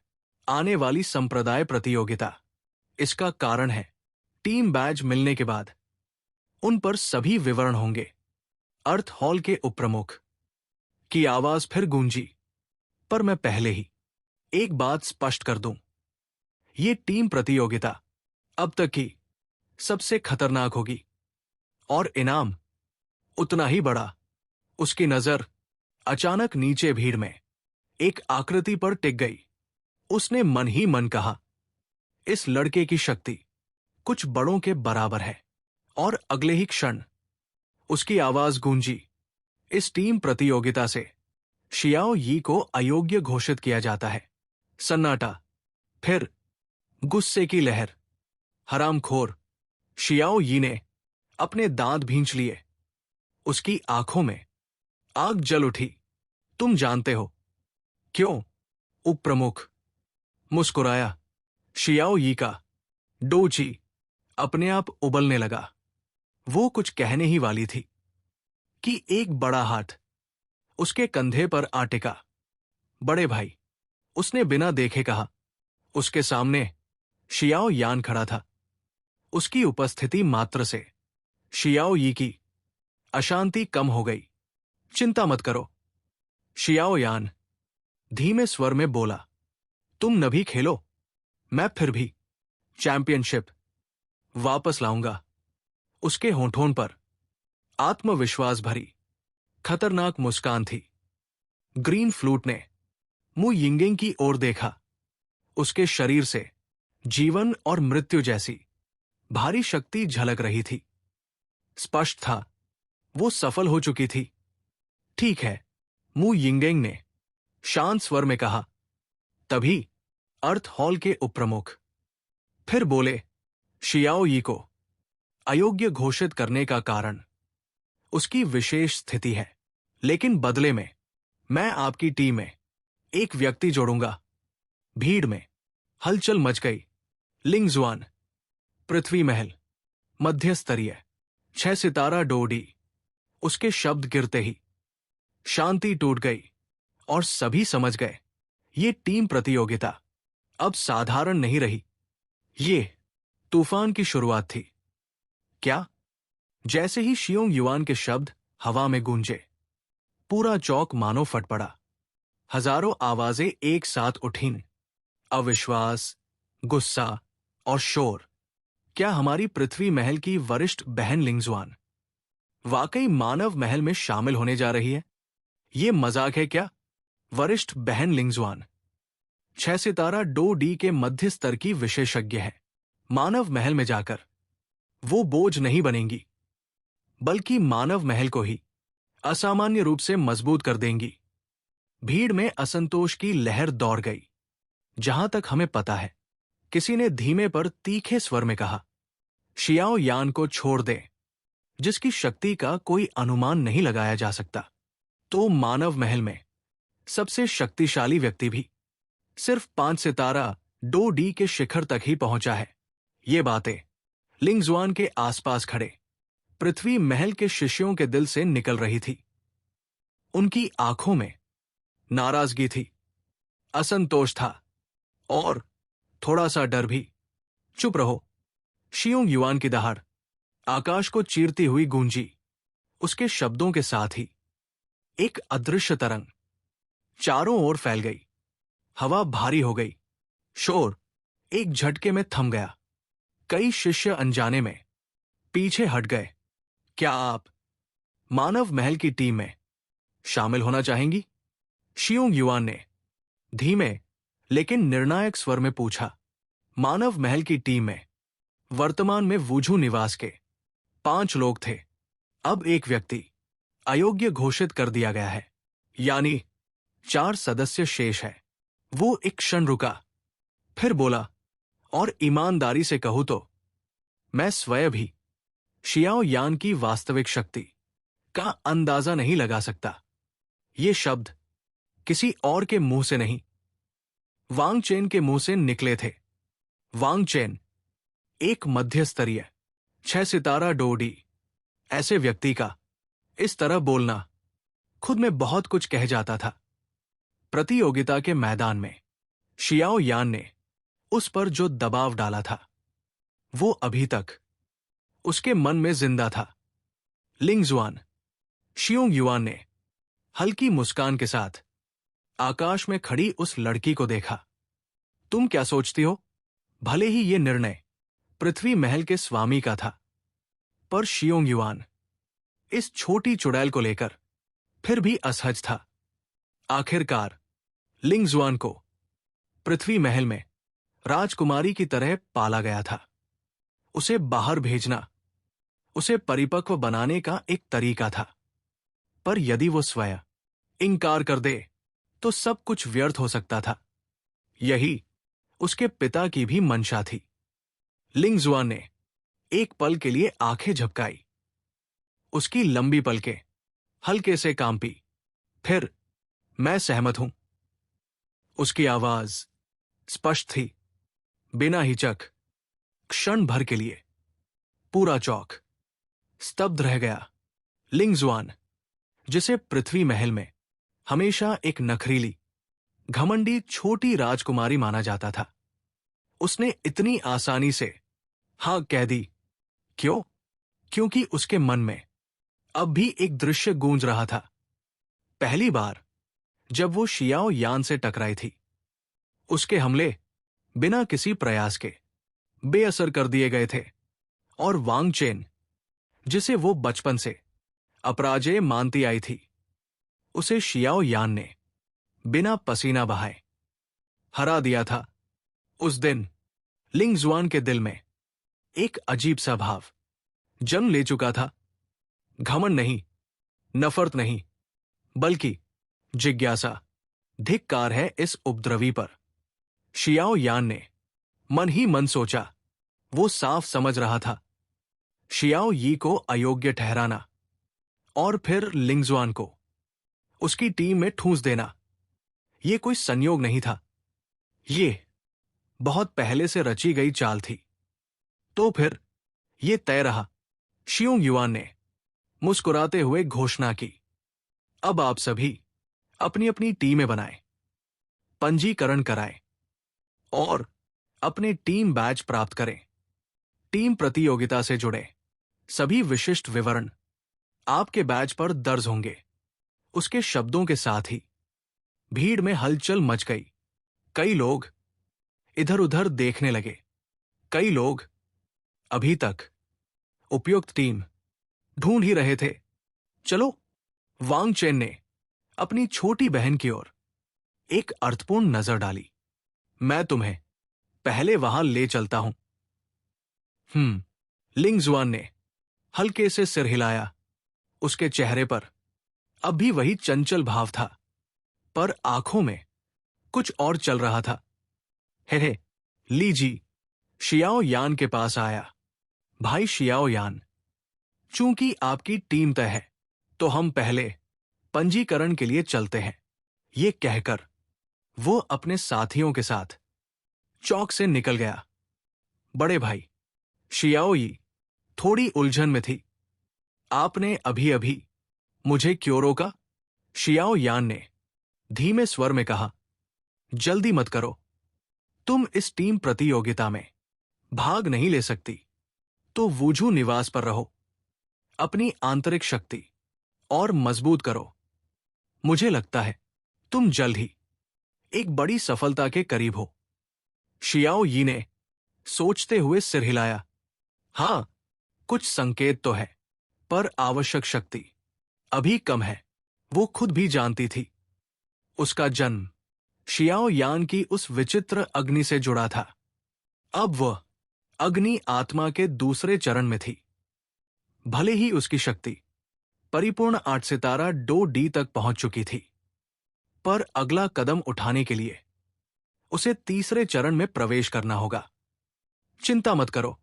S1: आने वाली संप्रदाय प्रतियोगिता इसका कारण है। टीम बैज मिलने के बाद उन पर सभी विवरण होंगे। अर्थ हॉल के उपप्रमुख की आवाज फिर गूंजी, पर मैं पहले ही एक बात स्पष्ट कर दूं। ये टीम प्रतियोगिता अब तक की सबसे खतरनाक होगी और इनाम उतना ही बड़ा। उसकी नजर अचानक नीचे भीड़ में एक आकृति पर टिक गई। उसने मन ही मन कहा, इस लड़के की शक्ति कुछ बड़ों के बराबर है। और अगले ही क्षण उसकी आवाज गूंजी, इस टीम प्रतियोगिता से शियाओ यी को अयोग्य घोषित किया जाता है। सन्नाटा। फिर गुस्से की लहर। हरामखोर। शियाओ यी ने अपने दांत भींच लिए। उसकी आंखों में आग जल उठी। तुम जानते हो क्यों? उप प्रमुख मुस्कुराया। शियाओ यी का डोची अपने आप उबलने लगा। वो कुछ कहने ही वाली थी कि एक बड़ा हाथ उसके कंधे पर आ टिका। बड़े भाई, उसने बिना देखे कहा। उसके सामने शियाओ यान खड़ा था। उसकी उपस्थिति मात्र से शियाओ यी की अशांति कम हो गई। चिंता मत करो, शियाओ यान धीमे स्वर में बोला। तुम न भी खेलो, मैं फिर भी चैंपियनशिप वापस लाऊंगा। उसके होंठों पर आत्मविश्वास भरी खतरनाक मुस्कान थी। ग्रीन फ्लूट ने मु यिंगेंग की ओर देखा। उसके शरीर से जीवन और मृत्यु जैसी भारी शक्ति झलक रही थी। स्पष्ट था, वो सफल हो चुकी थी। ठीक है, मु यिंगेंग ने शांत स्वर में कहा। तभी अर्थ हॉल के उपप्रमुख फिर बोले, शियाओ यी को अयोग्य घोषित करने का कारण उसकी विशेष स्थिति है, लेकिन बदले में मैं आपकी टीम में एक व्यक्ति जोड़ूंगा। भीड़ में हलचल मच गई। लिंगजुआन, पृथ्वी महल, मध्य स्तरीय 6 सितारा डोडी। उसके शब्द गिरते ही शांति टूट गई और सभी समझ गए, ये टीम प्रतियोगिता अब साधारण नहीं रही। ये तूफान की शुरुआत थी। क्या? जैसे ही शियोंग युआन के शब्द हवा में गूंजे, पूरा चौक मानो फट पड़ा। हजारों आवाजें एक साथ उठीं। अविश्वास, गुस्सा और शोर। क्या हमारी पृथ्वी महल की वरिष्ठ बहन लिंगजुआन वाकई मानव महल में शामिल होने जा रही है? ये मजाक है क्या? वरिष्ठ बहन लिंगजुआन 6 सितारा डो डी के मध्य स्तर की विशेषज्ञ है। मानव महल में जाकर वो बोझ नहीं बनेंगी, बल्कि मानव महल को ही असामान्य रूप से मजबूत कर देंगी। भीड़ में असंतोष की लहर दौड़ गई। जहां तक हमें पता है, किसी ने धीमे पर तीखे स्वर में कहा, शियाओ यान को छोड़ दे, जिसकी शक्ति का कोई अनुमान नहीं लगाया जा सकता। तो मानव महल में सबसे शक्तिशाली व्यक्ति भी सिर्फ 5 सितारा डो डी के शिखर तक ही पहुंचा है। ये बातें लिंगजुआन के आसपास खड़े पृथ्वी महल के शिष्यों के दिल से निकल रही थी। उनकी आंखों में नाराजगी थी, असंतोष था और थोड़ा सा डर भी। चुप रहो, शियोंग युआन की दहाड़ आकाश को चीरती हुई गूंजी। उसके शब्दों के साथ ही एक अदृश्य तरंग चारों ओर फैल गई। हवा भारी हो गई। शोर एक झटके में थम गया। कई शिष्य अनजाने में पीछे हट गए। क्या आप मानव महल की टीम में शामिल होना चाहेंगी? शियोंग युआन ने धीमे लेकिन निर्णायक स्वर में पूछा। मानव महल की टीम में वर्तमान में वुझू निवास के 5 लोग थे। अब एक व्यक्ति अयोग्य घोषित कर दिया गया है, यानी 4 सदस्य शेष है। वो एक क्षण रुका, फिर बोला, और ईमानदारी से कहूं तो मैं स्वयं भी शियाओ यान की वास्तविक शक्ति का अंदाजा नहीं लगा सकता। ये शब्द किसी और के मुंह से नहीं, वांग चेन के मुंह से निकले थे। वांग चेन एक मध्य स्तरीय 6 सितारा डोडी। ऐसे व्यक्ति का इस तरह बोलना खुद में बहुत कुछ कह जाता था। प्रतियोगिता के मैदान में शियाओ यान ने उस पर जो दबाव डाला था, वो अभी तक उसके मन में जिंदा था। लिंगजुआन, शियोंग युआन ने हल्की मुस्कान के साथ आकाश में खड़ी उस लड़की को देखा। तुम क्या सोचती हो? भले ही ये निर्णय पृथ्वी महल के स्वामी का था, पर शियोंग युआन इस छोटी चुड़ैल को लेकर फिर भी असहज था। आखिरकार लिंगजुआन को पृथ्वी महल में राजकुमारी की तरह पाला गया था। उसे बाहर भेजना उसे परिपक्व बनाने का एक तरीका था। पर यदि वो स्वयं इनकार कर दे तो सब कुछ व्यर्थ हो सकता था। यही उसके पिता की भी मंशा थी। लिंगजुआन ने एक पल के लिए आंखें झपकाई। उसकी लंबी पलकें हल्के से कांपी। फिर, मैं सहमत हूं। उसकी आवाज स्पष्ट थी, बिना हिचक। क्षण भर के लिए पूरा चौक स्तब्ध रह गया। लिंगजुआन, जिसे पृथ्वी महल में हमेशा एक नखरीली, घमंडी छोटी राजकुमारी माना जाता था, उसने इतनी आसानी से हां कह दी। क्यों? क्योंकि उसके मन में अब भी एक दृश्य गूंज रहा था। पहली बार जब वो शियाओ यान से टकराई थी, उसके हमले बिना किसी प्रयास के बेअसर कर दिए गए थे, और वांग चेन, जिसे वो बचपन से अपराजेय मानती आई थी, उसे शियाओ यान ने बिना पसीना बहाए हरा दिया था। उस दिन लिंगजुआन के दिल में एक अजीब सा भाव जन्म ले चुका था। घमंड नहीं, नफरत नहीं, बल्कि जिज्ञासा। धिक्कार है इस उपद्रवी पर। शियाओ यान ने मन ही मन सोचा। वो साफ समझ रहा था, शियाओ यी को अयोग्य ठहराना और फिर लिंगजुआन को उसकी टीम में ठूंस देना, ये कोई संयोग नहीं था। ये बहुत पहले से रची गई चाल थी। तो फिर ये तय रहा। शियोंग युआन ने मुस्कुराते हुए घोषणा की, अब आप सभी अपनी अपनी टीमें बनाएं, पंजीकरण कराएं और अपने टीम बैच प्राप्त करें। टीम प्रतियोगिता से जुड़े सभी विशिष्ट विवरण आपके बैच पर दर्ज होंगे। उसके शब्दों के साथ ही भीड़ में हलचल मच गई। कई लोग इधर उधर देखने लगे। कई लोग अभी तक उपयुक्त टीम ढूंढ ही रहे थे। चलो, वांग चेन ने अपनी छोटी बहन की ओर एक अर्थपूर्ण नजर डाली। मैं तुम्हें पहले वहां ले चलता हूं। लिंगजुआन ने हल्के से सिर हिलाया। उसके चेहरे पर अब भी वही चंचल भाव था, पर आंखों में कुछ और चल रहा था। हे ली जी शियाओ यान के पास आया। भाई शियाओ यान, चूंकि आपकी टीम तय है, तो हम पहले पंजीकरण के लिए चलते हैं। ये कहकर वो अपने साथियों के साथ चौक से निकल गया। बड़े भाई शियाओ यी थोड़ी उलझन में थी। आपने अभी अभी मुझे क्यों रोका? शियाओ यान ने धीमे स्वर में कहा। जल्दी मत करो। तुम इस टीम प्रतियोगिता में भाग नहीं ले सकती, तो वुझू निवास पर रहो। अपनी आंतरिक शक्ति और मजबूत करो। मुझे लगता है तुम जल्द ही एक बड़ी सफलता के करीब हो। शियाओ यी ने सोचते हुए सिर हिलाया। हां, कुछ संकेत तो है, पर आवश्यक शक्ति अभी कम है। वो खुद भी जानती थी। उसका जन्म शियाओ यान की उस विचित्र अग्नि से जुड़ा था। अब वह अग्नि आत्मा के दूसरे चरण में थी। भले ही उसकी शक्ति परिपूर्ण 8 सितारा 2D तक पहुंच चुकी थी, पर अगला कदम उठाने के लिए उसे तीसरे चरण में प्रवेश करना होगा। चिंता मत करो।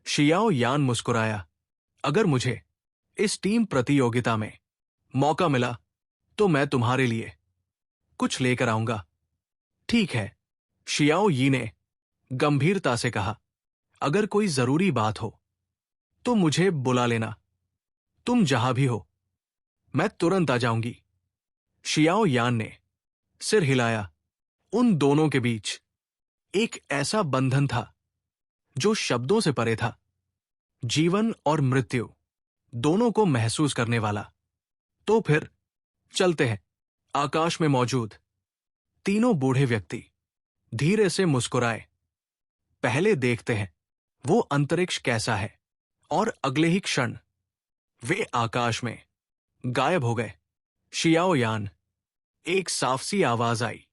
S1: शियाओ यान मुस्कुराया। अगर मुझे इस टीम प्रतियोगिता में मौका मिला, तो मैं तुम्हारे लिए कुछ लेकर आऊंगा। ठीक है, शियाओ यी ने गंभीरता से कहा। अगर कोई जरूरी बात हो तो मुझे बुला लेना। तुम जहां भी हो, मैं तुरंत आ जाऊंगी। शियाओ यान ने सिर हिलाया। उन दोनों के बीच एक ऐसा बंधन था जो शब्दों से परे था। जीवन और मृत्यु दोनों को महसूस करने वाला। तो फिर चलते हैं। आकाश में मौजूद तीनों बूढ़े व्यक्ति धीरे से मुस्कुराए। पहले देखते हैं वो अंतरिक्ष कैसा है, और अगले ही क्षण वे आकाश में गायब हो गए। शियाओ यान, एक साफ सी आवाज आई।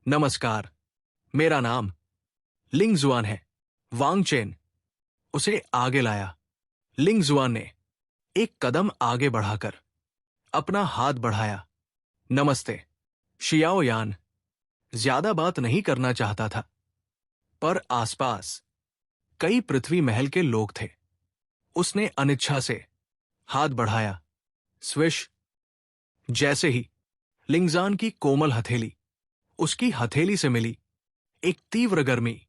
S1: नमस्कार, मेरा नाम लिंगजुआन है। वांग चेन उसे आगे लाया। लिंगजुआन ने एक कदम आगे बढ़ाकर अपना हाथ बढ़ाया। नमस्ते। शियाओ यान ज्यादा बात नहीं करना चाहता था, पर आसपास कई पृथ्वी महल के लोग थे। उसने अनिच्छा से हाथ बढ़ाया। स्विश! जैसे ही लिंगजान की कोमल हथेली उसकी हथेली से मिली, एक तीव्र गर्मी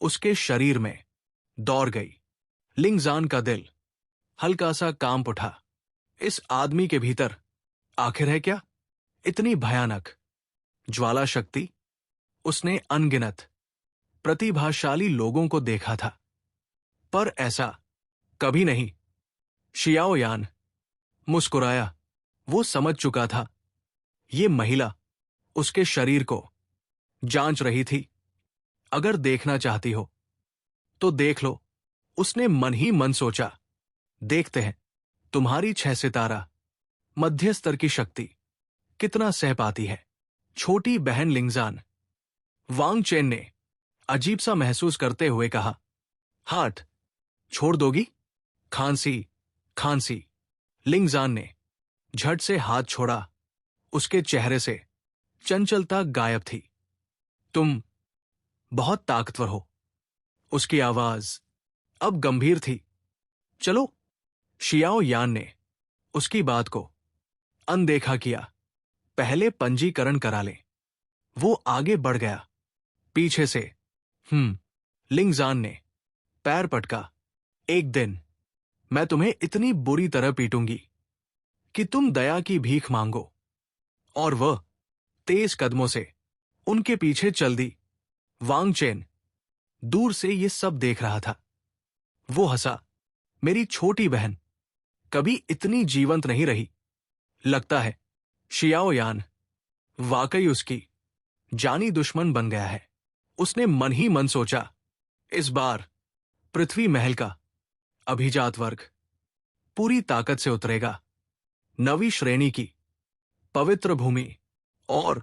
S1: उसके शरीर में दौड़ गई। लिंगजान का दिल हल्का सा कांप उठा। इस आदमी के भीतर आखिर है क्या इतनी भयानक ज्वाला शक्ति? उसने अनगिनत प्रतिभाशाली लोगों को देखा था, पर ऐसा कभी नहीं। शियाओ यान मुस्कुराया। वो समझ चुका था, ये महिला उसके शरीर को जांच रही थी। अगर देखना चाहती हो तो देख लो, उसने मन ही मन सोचा। देखते हैं तुम्हारी 6 सितारा मध्य स्तर की शक्ति कितना सह पाती है। छोटी बहन लिंगजान, वांग चेन ने अजीब सा महसूस करते हुए कहा। हाथ छोड़ दोगी? खांसी खांसी। लिंगजान ने झट से हाथ छोड़ा। उसके चेहरे से चंचलता गायब थी। तुम बहुत ताकतवर हो। उसकी आवाज अब गंभीर थी। चलो। शियाओ यान ने उसकी बात को अनदेखा किया। पहले पंजीकरण करा ले। वो आगे बढ़ गया। पीछे से लिंगजान ने पैर पटका। एक दिन मैं तुम्हें इतनी बुरी तरह पीटूंगी कि तुम दया की भीख मांगो। और वह तेज कदमों से उनके पीछे चल दी। वांग चेन दूर से ये सब देख रहा था। वो हंसा। मेरी छोटी बहन कभी इतनी जीवंत नहीं रही। लगता है शियाओ यान वाकई उसकी जानी दुश्मन बन गया है। उसने मन ही मन सोचा, इस बार पृथ्वी महल का अभिजात वर्ग पूरी ताकत से उतरेगा। नवी श्रेणी की पवित्र भूमि और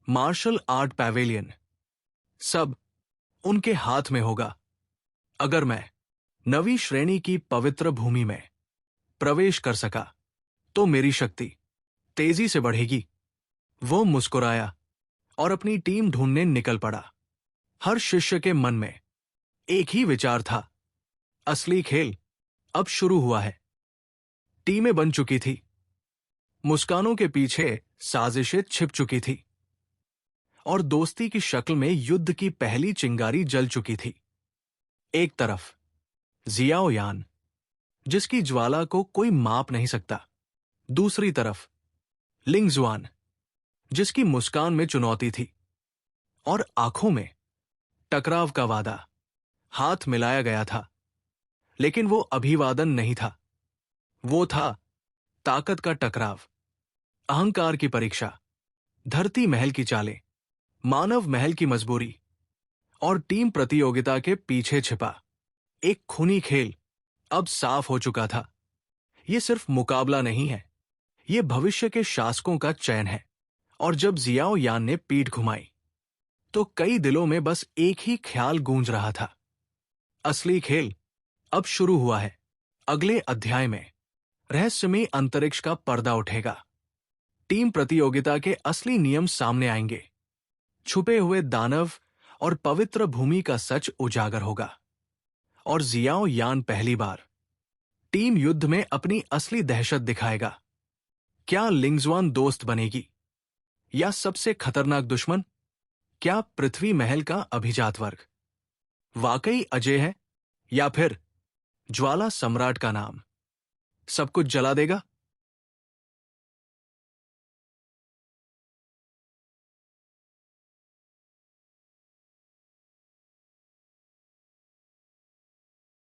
S1: मार्शल आर्ट पैवेलियन सब उनके हाथ में होगा। अगर मैं नवी श्रेणी की पवित्र भूमि में प्रवेश कर सका तो मेरी शक्ति तेजी से बढ़ेगी। वो मुस्कुराया और अपनी टीम ढूंढने निकल पड़ा। हर शिष्य के मन में एक ही विचार था, असली खेल अब शुरू हुआ है। टीमें बन चुकी थी। मुस्कानों के पीछे साजिशें छिप चुकी थी और दोस्ती की शक्ल में युद्ध की पहली चिंगारी जल चुकी थी। एक तरफ जियाओ यान, जिसकी ज्वाला को कोई माप नहीं सकता। दूसरी तरफ लिंगजुआन, जिसकी मुस्कान में चुनौती थी और आंखों में टकराव का वादा। हाथ मिलाया गया था, लेकिन वो अभिवादन नहीं था। वो था ताकत का टकराव, अहंकार की परीक्षा। धरती महल की चालें, मानव महल की मजबूरी और टीम प्रतियोगिता के पीछे छिपा एक खूनी खेल अब साफ हो चुका था। ये सिर्फ मुकाबला नहीं है, ये भविष्य के शासकों का चयन है। और जब जियाओ यान ने पीठ घुमाई तो कई दिलों में बस एक ही ख्याल गूंज रहा था, असली खेल अब शुरू हुआ है। अगले अध्याय में रहस्यमय अंतरिक्ष का पर्दा उठेगा। टीम प्रतियोगिता के असली नियम सामने आएंगे। छुपे हुए दानव और पवित्र भूमि का सच उजागर होगा। और जियाओ यान पहली बार टीम युद्ध में अपनी असली दहशत दिखाएगा। क्या लिंगजुआन दोस्त बनेगी या सबसे खतरनाक दुश्मन? क्या पृथ्वी महल का अभिजात वर्ग वाकई अजय है या फिर ज्वाला सम्राट का नाम सब कुछ जला देगा?